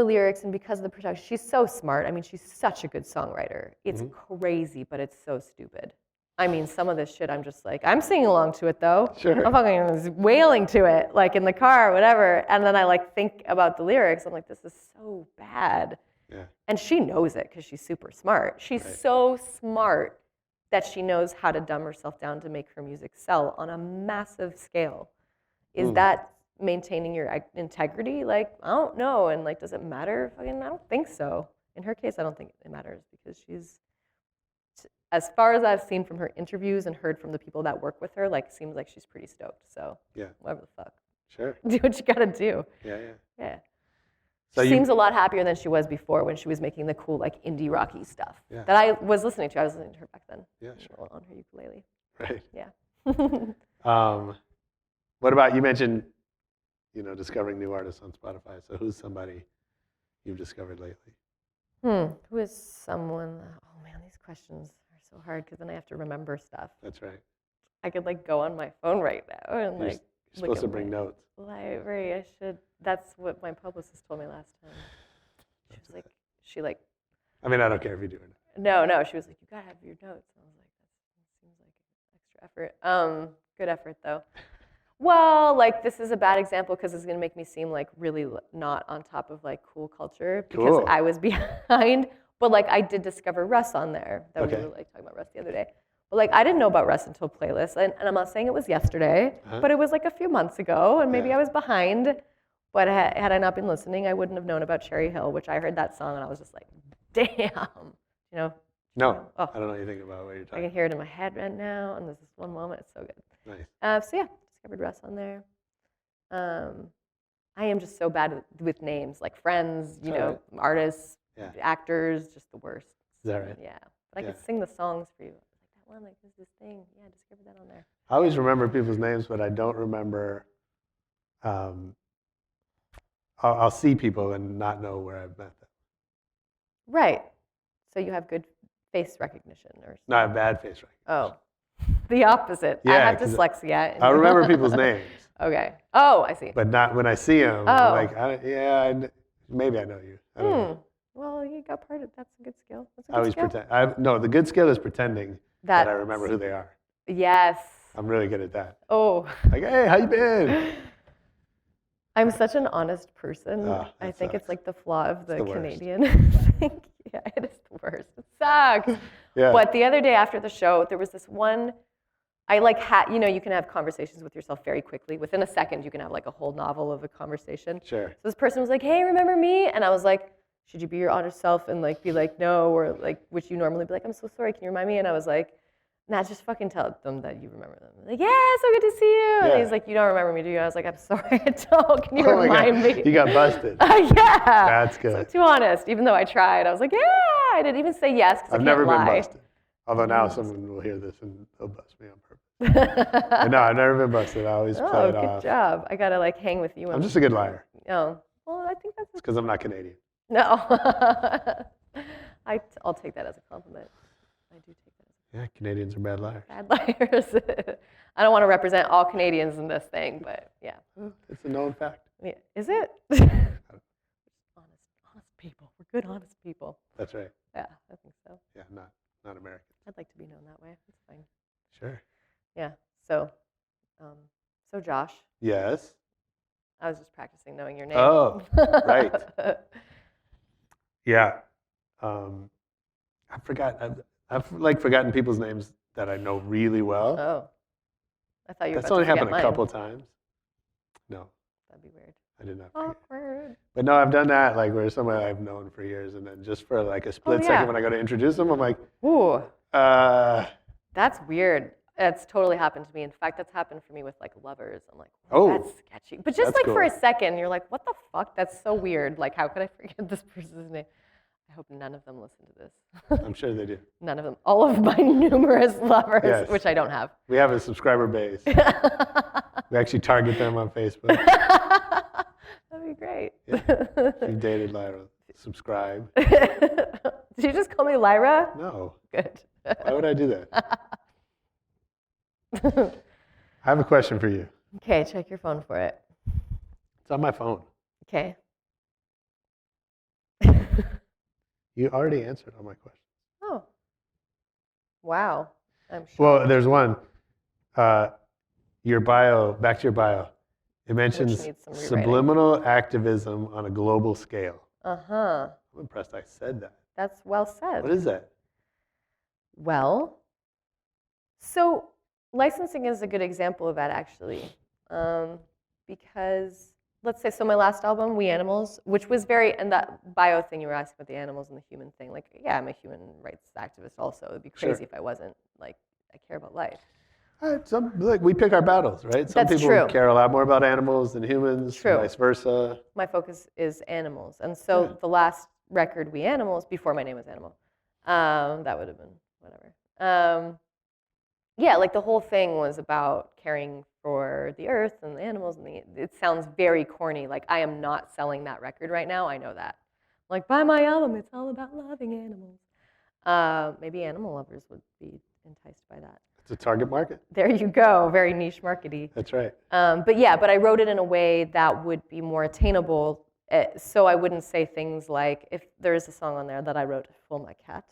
lyrics and because of the production. She's so smart. I mean, she's such a good songwriter. It's crazy, but it's so stupid. I mean, some of this shit, I'm just like, I'm singing along to it though. Sure. I'm fucking wailing to it, like in the car or whatever. And then I like think about the lyrics. I'm like, this is so bad. Yeah. And she knows it because she's super smart. She's so smart that she knows how to dumb herself down to make her music sell on a massive scale. Is that maintaining your integrity? Like, I don't know. And like, does it matter? Fucking, I don't think so. In her case, I don't think it matters because she's, as far as I've seen from her interviews and heard from the people that work with her, like, seems like she's pretty stoked. So, whatever the fuck. Sure. Do what you gotta do. Yeah. So she seems a lot happier than she was before when she was making the cool, like, indie rocky stuff that I was listening to. I was listening to her back then. Yeah, sure. On her ukulele. Right. Yeah. What about, you mentioned, discovering new artists on Spotify. So who's somebody you've discovered lately? Who is someone? Oh man, these questions are so hard because then I have to remember stuff. That's right. I could like go on my phone right now and you're supposed to bring notes. Library. I should. That's what my publicist told me last time. She was like. I mean, I don't care if you do or not. No. She was like, you gotta have your notes. And I was like, that seems like extra effort. Good effort though. Well, like this is a bad example because it's gonna make me seem like really not on top of like cool culture because I was behind. But like I did discover Russ on there. We were like talking about Russ the other day. But like I didn't know about Russ until Playlist, and I'm not saying it was yesterday, but it was like a few months ago, and maybe I was behind. But had I not been listening, I wouldn't have known about Cherry Hill, which I heard that song and I was just like, damn, you know? No, Oh. I don't know anything about what you're I talking can hear it in my head right now, and there's this one moment, it's so good. Nice. So yeah, discovered Russ on there. I am just so bad with names, like friends, you know, artists, Yeah. actors, just the worst. Is that right? Yeah, but I Yeah. could sing the songs for you. Like that one, like there's this thing. Yeah, I discovered that on there. I always remember people's names, but I don't remember. I'll see people and not know where I've met them. Right. So you have good face recognition, or No, I have bad face recognition. oh, the opposite. I Yeah, have 'cause dyslexia. and- I remember people's names, Okay. Oh, I see. but not when I see them. Oh. Maybe I know you. I don't know. Well, you got part of that's a good skill. That's a I good always skill. pretend. No, the good skill is pretending that I remember who they are. Yes. I'm really good at that. Oh. Like, hey, how you been? I'm such an honest person. Ah, I that think it's sucks. like the flaw of the the worst. Canadian thing. Yeah, it is the worst. It sucks. Yeah. But the other day after the show, there was this one. I like you know, you can have conversations with yourself very quickly. Within a second, you can have like a whole novel of a conversation. Sure. So this person was like, "Hey, remember me?" And I was like, "Should you be your honest self and like be like no, or like which you normally be like, I'm so sorry, can you remind me?" And I was like, "Nah, just fucking tell them that you remember them." Like, "Yeah, so good to see you." And Yeah. he's like, "You don't remember me, do you?" I was like, "I'm sorry, I don't. Can you Oh my God. remind me?" You got busted. Yeah. That's good. So too honest. Even though I tried, I was like, "Yeah." I didn't even say yes because I've I never can't been lie. busted. Although now someone will hear this and they'll bust me on purpose. But no, I've never been busted. I always play Oh, it good off. job. I gotta like hang with you. I'm just a good liar. Oh, well, I think that's It's because I'm not Canadian. no. I'll take that as a compliment. I do take that as Yeah, Canadians are bad liars. bad liars. I don't want to represent all Canadians in this thing, but yeah. It's a known fact. Yeah. Is it? honest people. We're good, honest people. That's right. Yeah, I think so. Yeah, not American. I'd like to be known that way. It's fine. Sure. Yeah. So, Josh, Yes. I was just practicing knowing your name. Oh, right. Yeah. I've like forgotten people's names that I know really well. Oh. I thought you were That's about only to forget happened a mine. couple times. No, That'd be weird. I did not forget. Awkward. But no, I've done that, like where someone I've known for years, and then just for like a split yeah. second when I go to introduce them, I'm like, Ooh, uh, that's weird. It's totally happened to me. In fact, that's happened for me with like lovers. I'm like, Oh, that's sketchy. But just that's like for a cool. second, you're like, what the fuck? That's so weird. Like, how could I forget this person's name? I hope none of them listen to this. I'm sure they do. None of them. All of my numerous lovers, Yes. which I don't have. We have a subscriber base. We actually target them on Facebook. That'd be great. If you dated Lyra, subscribe. Did you just call me Lyra? No, Good. why would I do that? I have a question for you. Okay, check your phone for it. It's on my phone. Okay. You already answered all my questions. Oh. Wow. I'm sure. Well, there's one. Your bio, back to your bio. It mentions needs some rewriting. subliminal activism on a global scale. Uh-huh. I'm impressed I said that. That's well said. What is that? Well, so licensing is a good example of that, actually, because let's say, so my last album, We Animals, which was very, and that bio thing you were asking about the animals and the human thing, like, yeah, I'm a human rights activist also. It'd be crazy Sure. if I wasn't. Like, I care about life. Look, we pick our battles, right? Some That's people true. care a lot more about animals than humans, True. vice versa. My focus is animals. And so Yeah. the last record, We Animals, before my name was Animal, that would have been whatever. Yeah, like the whole thing was about caring for the earth and the animals. And it sounds very corny. Like, I am not selling that record right now. I know that. Like, buy my album. It's all about loving animals. Maybe animal lovers would be enticed by that. It's a target market. There you go. Very niche markety. That's right. But I wrote it in a way that would be more attainable. So I wouldn't say things like, if there is a song on there that I wrote for my cat.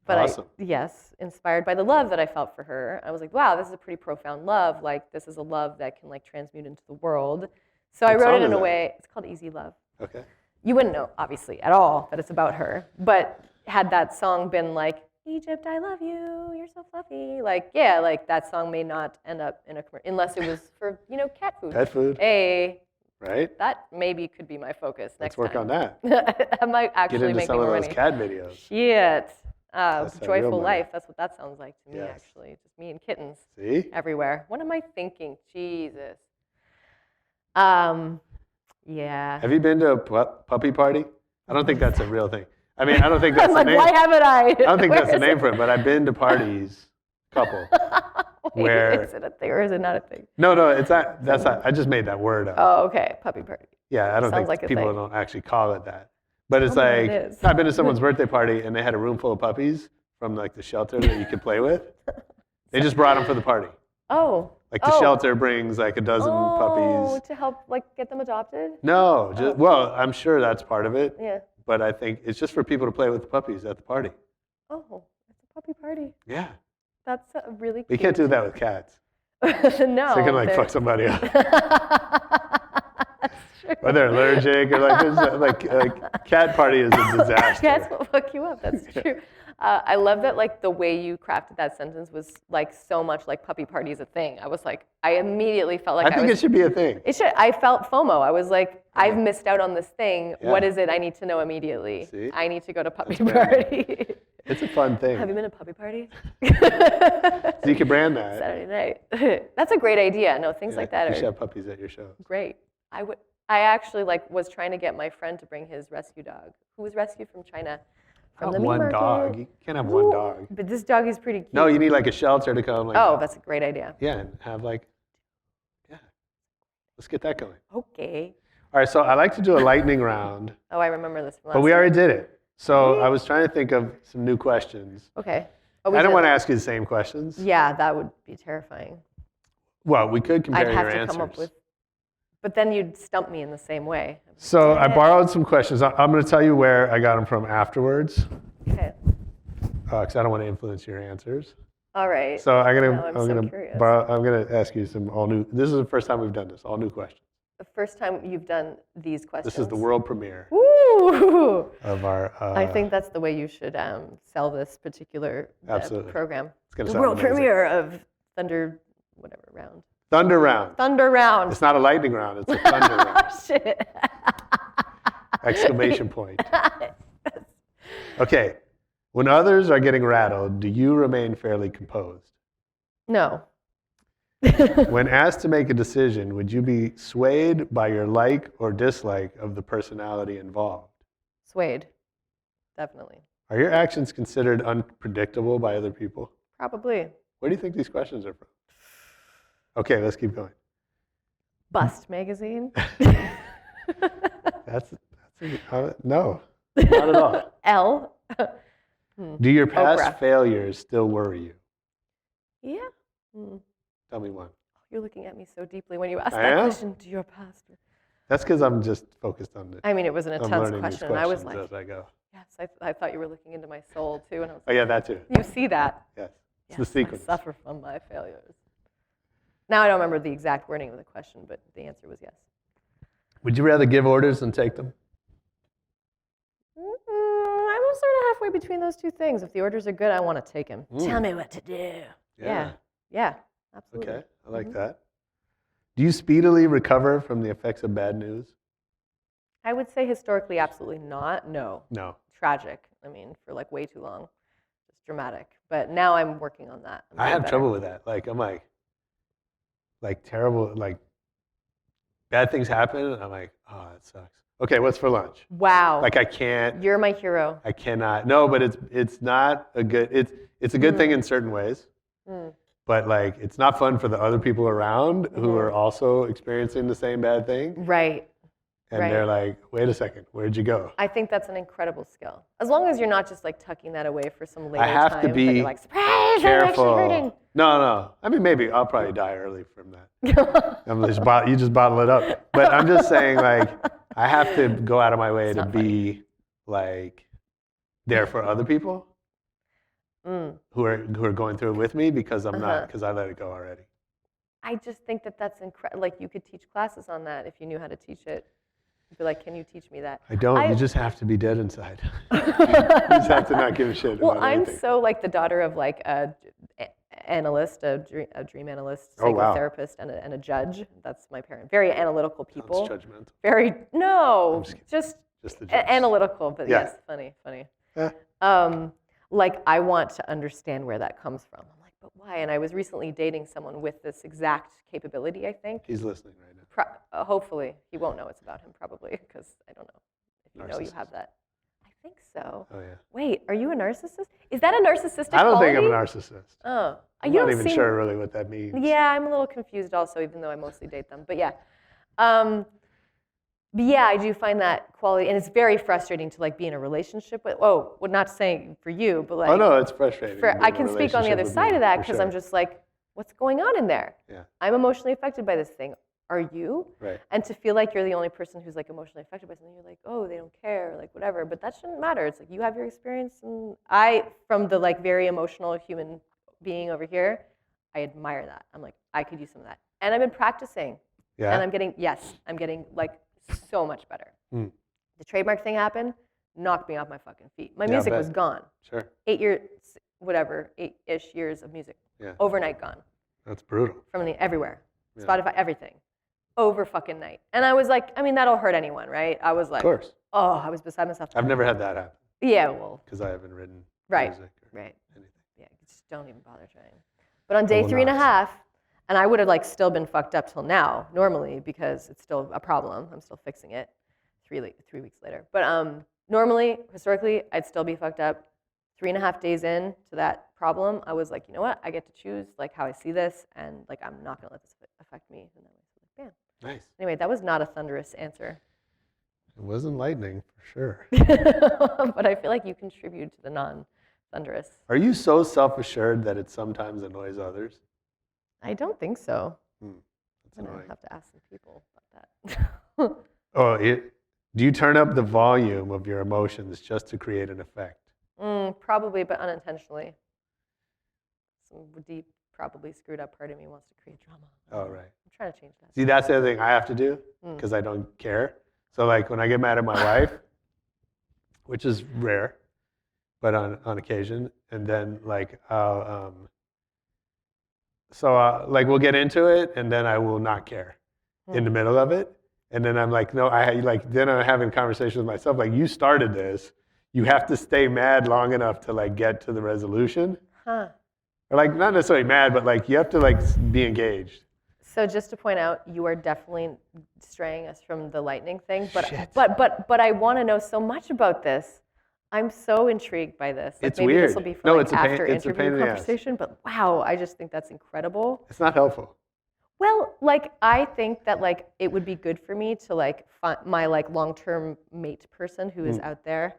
But Awesome. yes, inspired by the love that I felt for her. I was like, wow, this is a pretty profound love. Like, this is a love that can like transmute into the world. So I What wrote song it is in a that? way, it's called Easy Love. Okay. You wouldn't know, obviously, at all that it's about her. But had that song been like, Egypt, I love you, you're so fluffy. Like, yeah, like that song may not end up in a commercial, unless it was for, cat food. Pet food. Hey, right? That maybe could be my focus next Let's work time. on that. I might Get actually into make some of more those money. cat videos. Shit. That's the real Joyful money. life. That's what that sounds like to me, Yes. actually. Just me and kittens See? everywhere. What am I thinking? Jesus. Yeah. Have you been to a puppy party? I don't think that's a real thing. I mean, I don't think that's I'm the like, name. why haven't I? I don't think Where that's the is name for it, but I've been to parties, couple. Wait, where- is it a thing or is it not a thing? No, it's not. That's not. I just made that word up. Oh, okay. Puppy party. Yeah, I don't Sounds think like a people thing. don't actually call it that. But it's Tell me like, what it is. I've been to someone's birthday party and they had a room full of puppies from like the shelter that you could play with. They just brought them for the party. Oh. Like the shelter brings like a dozen Oh, puppies. to help like get them adopted? No, just, well, I'm sure that's part of it. Yeah. But I think it's just for people to play with the puppies at the party. Oh, it's a puppy party. Yeah. That's a really You cute. can't do that with cats. No. So you can like they're- fuck somebody up. That's true. Or they're allergic or like, there's, like a cat party is a disaster. Cats will fuck you up. That's true. I love that like the way you crafted that sentence was like so much like puppy party is a thing. I was like, I immediately felt like I think was, it should be a thing. It should. I felt FOMO. I was like, I've missed out on this thing. Yeah. What is it? I need to know immediately. See? I need to go to puppy That's great. party. It's a fun thing. Have you been to puppy party? So you can brand that. Saturday night. That's a great idea. No, things like that You are should have puppies at your shows. great. I actually like was trying to get my friend to bring his rescue dog, who was rescued from China, from Not the meat one market. dog. You can't have one Ooh, dog. But this dog is pretty cute. No, you need like a shelter to come. Like, Oh, that's a great idea. yeah, and have like, yeah. Let's get that going. Okay. All right, so I like to do a lightning round, Oh, I remember this from last but we time. already did it. So I was trying to think of some new questions. Okay. Oh, we I don't did. want to ask you the same questions. Yeah, that would be terrifying. Well, we could compare I'd have your to answers. come up with, but then you'd stump me in the same way. So I borrowed some questions. I'm going to tell you where I got them from afterwards, Okay. because I don't want to influence your answers. All right. So I'm Now I'm so curious. going to ask you some all new. This is the first time we've done this. All new questions. The first time you've done these questions. This is the world premiere Ooh. of our. I think that's the way you should sell this particular Absolutely. program. It's gonna The sound world amazing. premiere of Thunder, whatever round. Thunder round. Thunder round. It's not a lightning round. It's a thunder round. Shit. Exclamation point. Okay. When others are getting rattled, do you remain fairly composed? No. When asked to make a decision, would you be swayed by your like or dislike of the personality involved? Swayed. Definitely. Are your actions considered unpredictable by other people? Probably. Where do you think these questions are from? Okay, let's keep going. Bust magazine. No, not at all. L. Do your past Oprah. failures still worry you? Yeah. Hmm. Tell me one. You're looking at me so deeply when you ask I that am? question. Do your past? That's because I'm just focused on it. I mean, it was an I'm intense learning these question, and I was questions like, as I go. yes, I thought you were looking into my soul too, and I was Oh yeah, that too. like, you see that? Yes, it's Yes, the sequence. I suffer from my failures. Now I don't remember the exact wording of the question, but the answer was yes. Would you rather give orders than take them? I'm sort of halfway between those two things. If the orders are good, I want to take them. Tell me what to do. Yeah, absolutely. Okay, I like that. Do you speedily recover from the effects of bad news? I would say historically, absolutely not. No. No. Tragic. I mean, for like way too long. Just dramatic. But now I'm working on that. I'm I getting have better. trouble with that. Like I'm like terrible. Like bad things happen, and I'm like, oh, that sucks. Okay, what's for lunch? Wow. Like I can't. You're my hero. I cannot. No, but it's not a good. It's a good thing in certain ways. But like it's not fun for the other people around who are also experiencing the same bad thing. Right. And Right. they're like, wait a second, where'd you go? I think that's an incredible skill. As long as you're not just like tucking that away for some later I have time. to that be you're like, surprise, I'm actually careful. hurting. No. I mean, maybe I'll probably die early from that. You just bottle it up. But I'm just saying, like, I have to go out of my way to be like there for other people who are going through it with me because I'm not, because I let it go already. I just think that that's incredible. Like you could teach classes on that if you knew how to teach it. You'd be like, can you teach me that? I don't. You just have to be dead inside. You just have to not give a shit Well, about I'm anything. so like the daughter of like analyst, a dream analyst, Oh, wow. psychotherapist, and a judge. That's my parent. Very analytical people. Sounds judgmental. Very no, just the judge. analytical, but Yeah. yes, funny. Yeah. Like I want to understand where that comes from. I'm like, but why? And I was recently dating someone with this exact capability. I think. He's listening right now. Hopefully, he won't know it's about him. Probably because I don't know if you know you Narcissist. have that. I think so. Oh yeah. Wait, are you a narcissist? Is that a narcissistic I don't think I'm a quality? narcissist. Oh, I'm you not don't even seem- sure really what that means. Yeah, I'm a little confused also, even though I mostly date them. But yeah. But yeah, I do find that quality, and it's very frustrating to like be in a relationship with. Oh, well, not saying for you, but like. Oh no, it's frustrating. to be I in a can speak on the relationship other with side me, of that for because sure. I'm just like, what's going on in there? Yeah. I'm emotionally affected by this thing. Are you? Right. And to feel like you're the only person who's like emotionally affected by something, you're like, oh, they don't care, like whatever. But that shouldn't matter. It's like you have your experience, and I, from the like very emotional human being over here, I admire that. I'm like, I could use some of that, and I've been practicing, Yeah. and I'm getting like so much better. The trademark thing happened, knocked me off my fucking feet. My Yeah, I music bet. was gone. Sure. 8 years, whatever, 8-ish years of music, Yeah. overnight gone That's brutal. from everywhere, Yeah. Spotify, everything, over fucking night. And I was like, I mean, that'll hurt anyone, right? I was like, Of course. oh, I was beside myself. I've never had that happen Yeah, well, because I haven't written right, music or right. anything. Yeah, just don't even bother trying. But on day will 3.5, not. and I would have like still been fucked up till now, normally, because it's still a problem. I'm still fixing it 3 weeks later. But normally, historically, I'd still be fucked up. 3.5 days in to that problem, I was like, you know what? I get to choose like how I see this, and like I'm not gonna let this affect me. And then I was like, bam. Nice. Anyway, that was not a thunderous answer, It wasn't lightning for sure. but I feel like you contribute to the non-thunderous. Are you so self-assured that it sometimes annoys others? I don't think so. That's I'm gonna annoying. have to ask some people about that. Oh, do you turn up the volume of your emotions just to create an effect? Probably, but unintentionally. Some deep, probably screwed up part of me wants to create drama. Oh, right. I'm trying to change that. See, that's the other thing I have to do because I don't care. So, like, when I get mad at my wife, which is rare, but on occasion, and then, like, I'll, like, we'll get into it, and then I will not care in the middle of it. And then I'm like, no, then I'm having a conversation with myself, like, you started this. You have to stay mad long enough to, like, get to the resolution. Huh. Or, like, not necessarily mad, but, like, you have to, like, be engaged. So just to point out, you are definitely straying us from the lightning thing. But Shit. but I want to know so much about this. I'm so intrigued by this. Like It's maybe weird. this will be for No, like it's a pain- after it's a pain interview in the ass. conversation. But wow, I just think that's incredible. It's not helpful. Well, like I think that like it would be good for me to like find my like long-term mate person who is out there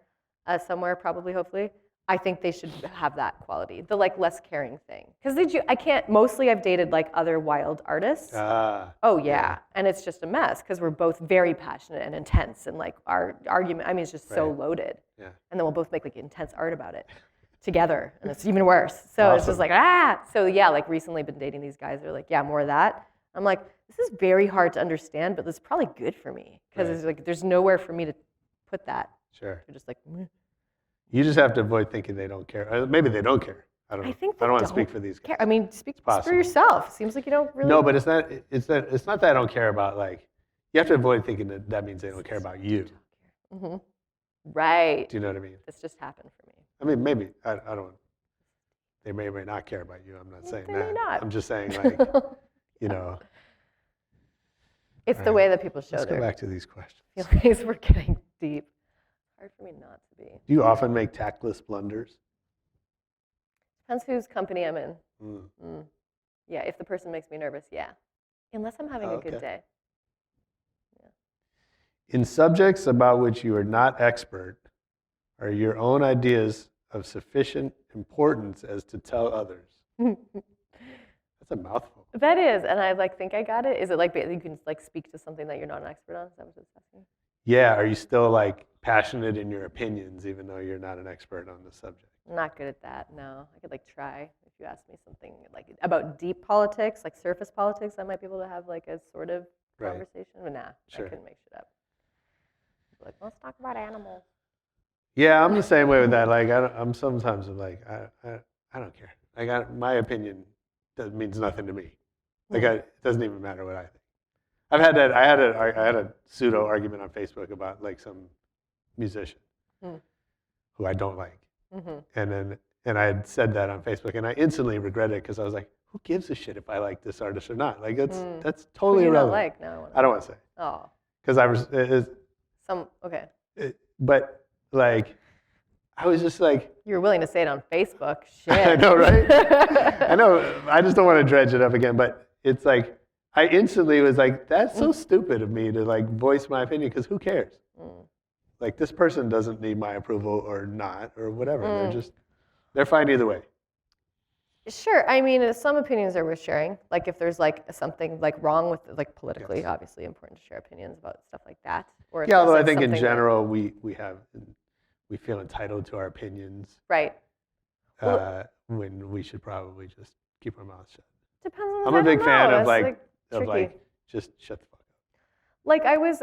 somewhere, probably, hopefully. I think they should have that quality, the like less caring thing. Because I can't. Mostly, I've dated like other wild artists. Oh yeah, and it's just a mess because we're both very passionate and intense, and like our argument. I mean, it's just so Right. loaded. Yeah. And then we'll both make like intense art about it together, and it's even worse. So it's just Awesome. like So yeah, like recently been dating these guys. They're like, yeah, more of that. I'm like, this is very hard to understand, but this is probably good for me because Right. it's like there's nowhere for me to put that. Sure. They're just like, meh. You just have to avoid thinking they don't care. Maybe they don't care. I don't know. I think I don't want they to speak for these guys. care. I mean, speak for possible. yourself. Seems like you don't really. No, but it's not that I don't care about, like, you have to avoid thinking that means they don't care about you. Right. Do you know what I mean? This just happened for me. I mean, maybe, I don't, they may or may not care about you. I'm not saying They that. may not. I'm just saying, like, you know, It's the way that people show let's go their back to these questions. feelings. We're getting deep. Hard for me not to be. Do you often make tactless blunders? Depends whose company I'm in. Mm. Yeah, if the person makes me nervous, yeah. Unless I'm having a good Okay. day. In subjects about which you are not expert, are your own ideas of sufficient importance as to tell others? That's a mouthful. That is, and I like think I got it. Is it like you can like speak to something that you're not an expert on? Is that what it's asking? Yeah, are you still, like, passionate in your opinions even though you're not an expert on the subject? I'm not good at that. No, I could like try. If you ask me something like about deep politics, like surface politics, I might be able to have like a sort of Right. conversation. But nah, Sure. I couldn't make shit up. Like, let's talk about animals. Yeah, I'm the same way with that. Like, I'm sometimes like, I don't care. My opinion that means nothing to me. Like it doesn't even matter what I think. I've had that. I had a pseudo argument on Facebook about like some musician who I don't like, and I had said that on Facebook, and I instantly regretted it because I was like, who gives a shit if I like this artist or not? Like that's totally Who do you not irrelevant. like? No, I don't want to say Oh, because I was. okay. But like, I was just like, You were willing to say it on Facebook. Shit. I know, right? I know. I just don't want to dredge it up again. But it's like, I instantly was like, that's so stupid of me to like voice my opinion because who cares? Like this person doesn't need my approval or not or whatever. They're fine either way. Sure. I mean, some opinions are worth sharing. Like if there's like something like wrong with like politically, obviously important to share opinions about stuff like that. Or if Yeah, there's, although like, I think in something general we feel entitled to our opinions right. when we should probably just keep our mouths shut. Depends on the I'm a type big of fan mouth. of That's, tricky. Just shut the fuck up. Like I was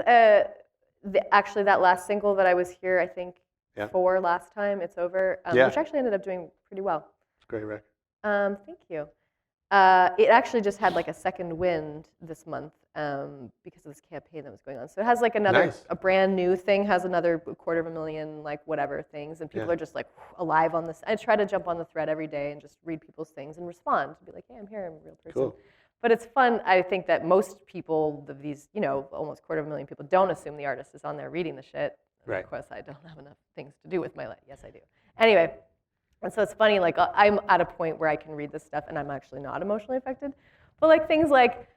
actually that last single that I was here, I think for last time. It's over, which actually ended up doing pretty well. It's a great record. Thank you. It actually just had like a second wind this month because of this campaign that was going on. So it has like another, a brand new thing, has another 250,000 like whatever things, and people are just like alive on this. I try to jump on the thread every day and just read people's things and respond. Be like, hey, I'm here, I'm a real person. Cool. But it's fun. I think that most people, these, almost 250,000 people, don't assume the artist is on there reading the shit. And Right. of course, I don't have enough things to do with my life. Yes, I do. Anyway. And so it's funny, like I'm at a point where I can read this stuff and I'm actually not emotionally affected. But like things like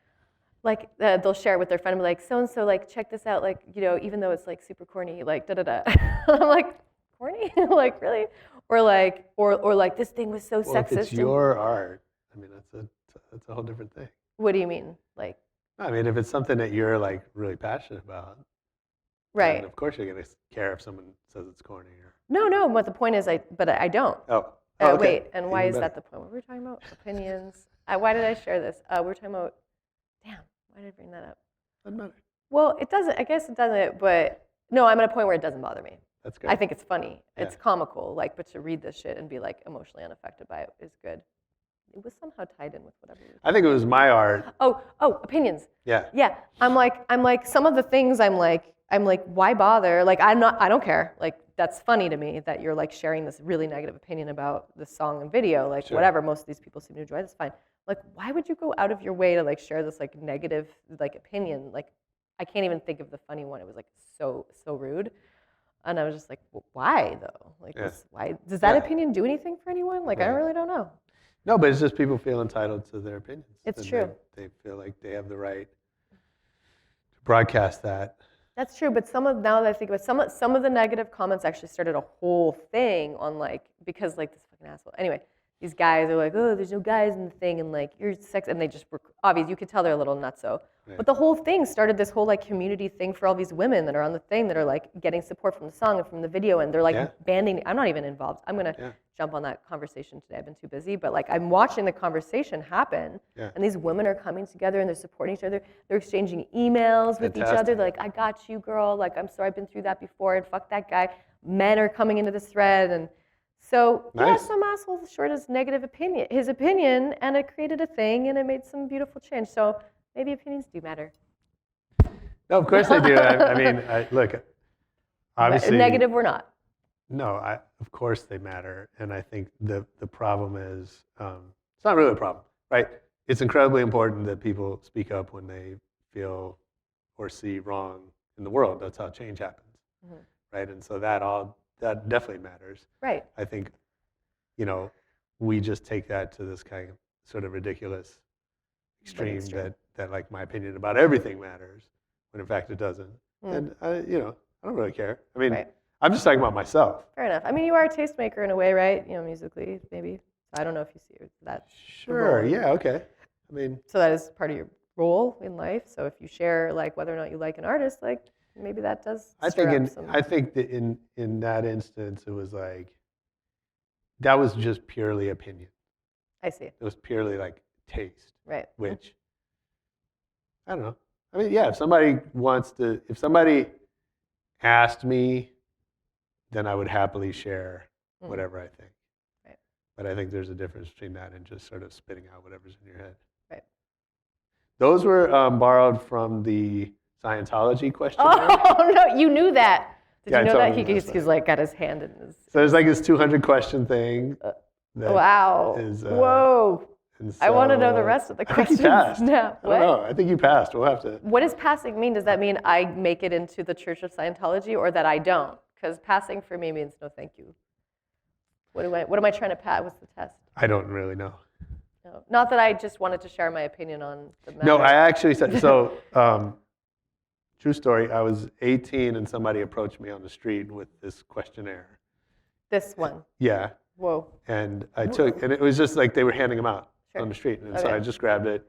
they'll share it with their friend and be like, so-and-so, like check this out, like, even though it's like super corny, like da-da-da. I'm like, corny? Like really? Or like this thing was so Well, sexist. if it's your art, I mean, that's a whole different thing. What do you mean? Like, I mean, if it's something that you're like really passionate about, right. then of course you're gonna care if someone says it's corny or. No, but the point is, I don't. Oh. Okay. Wait, and why Even is better. that the point? What were we talking about? Opinions. Why did I share this? We're talking about, damn, why did I bring that up? Doesn't matter. Well, it doesn't, I guess it doesn't, but no, I'm at a point where it doesn't bother me. That's good. I think it's funny. Yeah. It's comical, like, but to read this shit and be like emotionally unaffected by it is good. It was somehow tied in with whatever. I think it was my art. Oh, opinions. Yeah. Yeah, I'm like some of the things I'm like, why bother? Like, I don't care. Like, that's funny to me that you're like sharing this really negative opinion about the song and video. Like, Sure. whatever, most of these people seem to enjoy. That's fine. Like, why would you go out of your way to like share this like negative like opinion? Like, I can't even think of the funny one. It was like so rude, and I was just like, well, why though? Like, why does that opinion do anything for anyone? Like, I really don't know. No, but it's just people feel entitled to their opinions. It's And true. They feel like they have the right to broadcast that. That's true, but now that I think about it, some of the negative comments actually started a whole thing on like, because like this fucking asshole. Anyway, these guys are like, oh, there's no guys in the thing, and like you're sex, and they just were obvious. You could tell they're a little nutso. Right. But the whole thing started this whole like community thing for all these women that are on the thing that are like getting support from the song and from the video, and they're like banding. I'm not even involved. I'm gonna jump on that conversation today. I've been too busy, but like I'm watching the conversation happen, and these women are coming together and they're supporting each other. They're exchanging emails with each other. They're like, I got you, girl. Like, I'm sorry, I've been through that before, and fuck that guy. Men are coming into this thread, and so some asshole shared his his opinion, and it created a thing, and it made some beautiful change. So maybe opinions do matter. No, of course they do. I mean, look, obviously. Negative or not. No, of course they matter, and I think the problem is it's not really a problem, right? It's incredibly important that people speak up when they feel or see wrong in the world. That's how change happens, right? And so that definitely matters. Right. I think, we just take that to this kind of sort of ridiculous extreme that like my opinion about everything matters, when in fact it doesn't. And I don't really care. I mean, I'm just talking about myself. Fair enough. I mean, you are a tastemaker in a way, right? Musically, maybe. I don't know if you see that. Sure. Yeah. Okay. I mean. So that is part of your role in life. So if you share like whether or not you like an artist, like maybe that does. I think that in that instance it was like that was just purely opinion. I see. It was purely like taste. Right. Which I don't know. I mean, yeah. If somebody asked me, then I would happily share whatever I think. Right. But I think there's a difference between that and just sort of spitting out whatever's in your head. Right. Those were borrowed from the Scientology questionnaire. Oh no, you knew that. Did Yeah, I you know told that? him last He's night. like got his hand in his. So there's like this 200 question thing. that Wow. is, Whoa. and I want to so, know the rest of the I think questions you passed. now. I don't know. I think you passed. We'll have to. What does passing mean? Does that mean I make it into the Church of Scientology, or that I don't? Because passing for me means no, thank you. What am I trying to pass? What's the test? I don't really know. No. Not that I just wanted to share my opinion on the matter. No, I actually said so. True story. I was 18 and somebody approached me on the street with this questionnaire. This one. Yeah, Whoa. and I took, and it was just like they were handing them out Sure. on the street, and so Okay. I just grabbed it.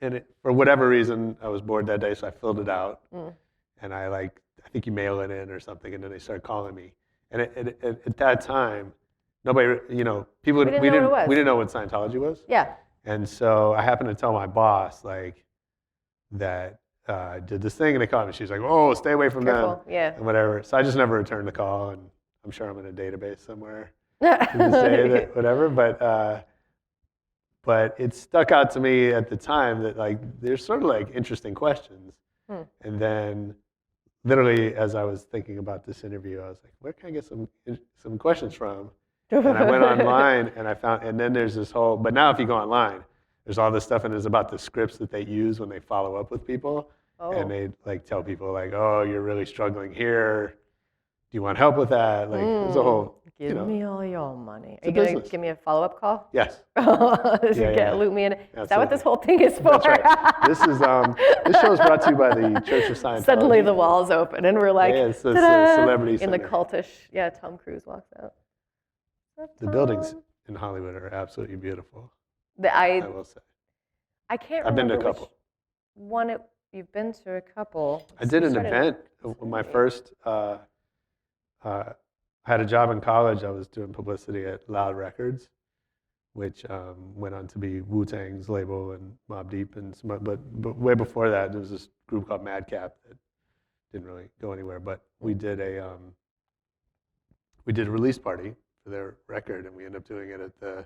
And it, for whatever reason, I was bored that day, so I filled it out, and I think you mail it in or something, and then they started calling me. And at that time, nobody, people, We didn't know what it was. we didn't know what Scientology was. Yeah. And so I happened to tell my boss that I did this thing, and they called me. She's like, "Oh, stay away from Careful. them," Yeah. and whatever. So I just never returned the call, and I'm sure I'm in a database somewhere to this day, that whatever. But it stuck out to me at the time that there's sort of interesting questions, and then literally as I was thinking about this interview, I was like, where can I get some questions from? And I went online and I found, and then there's this whole, but now if you go online, there's all this stuff and it's about the scripts that they use when they follow up with people. Oh. And they tell people oh, you're really struggling here. Do you want help with that? There's a whole, Give me all your money. a Are you going to business. give me a follow-up call? Yes. Yeah. Loop me in. Is that what Absolutely. this whole thing is for? That's right. This show is brought to you by the Church of Scientology. Suddenly the walls open and we're like, Yeah, it's a "Ta-da!" celebrity in the center. cultish. Tom Cruise walks out. The buildings in Hollywood are absolutely beautiful, I I will say. can't I've been to remember a couple. you've been to a couple. I did an You started- event when my first, I had a job in college. I was doing publicity at Loud Records, which went on to be Wu-Tang's label and Mobb Deep. But way before that, there was this group called Madcap that didn't really go anywhere. But we did a release party for their record, and we ended up doing it at the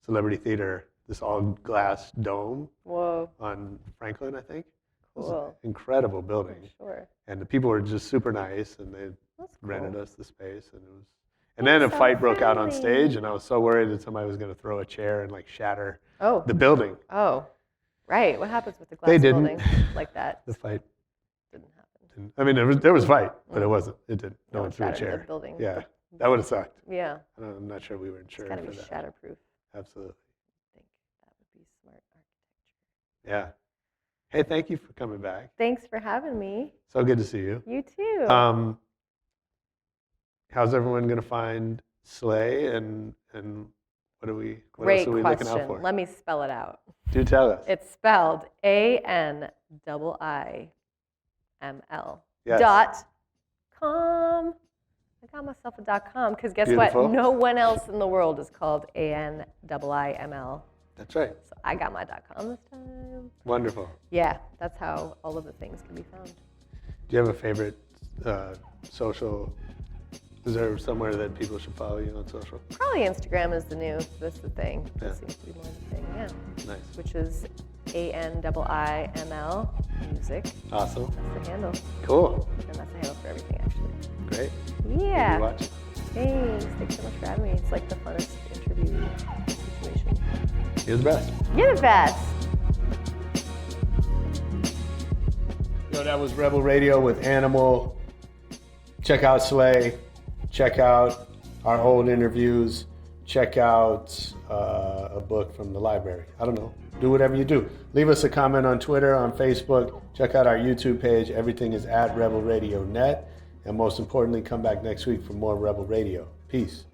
Celebrity Theater, this all-glass dome Whoa, on Franklin, I think. It was cool. an incredible building. Sure. And the people were just super nice, and they That's cool. rented us the space, and it was. And then a That's so fight broke out on friendly. stage, and I was so worried that somebody was going to throw a chair and shatter Oh. the building. Oh. Right. What happens with the glass They didn't. building like that? The fight Didn't happen. didn't. I mean, there was fight, but it wasn't. It didn't. No one threw a shattered the chair. building. Yeah, that would have sucked. Yeah. I'm not sure we were It's insured got to for be that. shatterproof. Absolutely. I think that would be smart architecture. Yeah. Hey, thank you for coming back. Thanks for having me. So good to see you. You too. How's everyone going to find Slay, and what Great else are we looking out question. for? Let me spell it out. Do tell us. It's spelled ANIIML. Yes. .com. I got myself a .com because guess Beautiful. what? No one else in the world is called ANIIML. That's right. So I got my .com this time. Wonderful. Yeah, that's how all of the things can be found. Do you have a favorite social? Is there somewhere that people should follow you on social? Probably Instagram is that's the thing. Yeah. That seems to be more the thing, yeah. Nice. Which is ANIIML music. Awesome. That's the handle. Cool. And that's the handle for everything, actually. Great. Yeah. You watch. Thanks. Thanks so much for having me. It's like the funnest interview situation. You're the best. You're the best. That was Rebel Radio with ANIIML. Check out Slay. Check out our old interviews. Check out a book from the library. I don't know. Do whatever you do. Leave us a comment on Twitter, on Facebook. Check out our YouTube page. Everything is at Rebel Radio Net. And most importantly, come back next week for more Rebel Radio. Peace.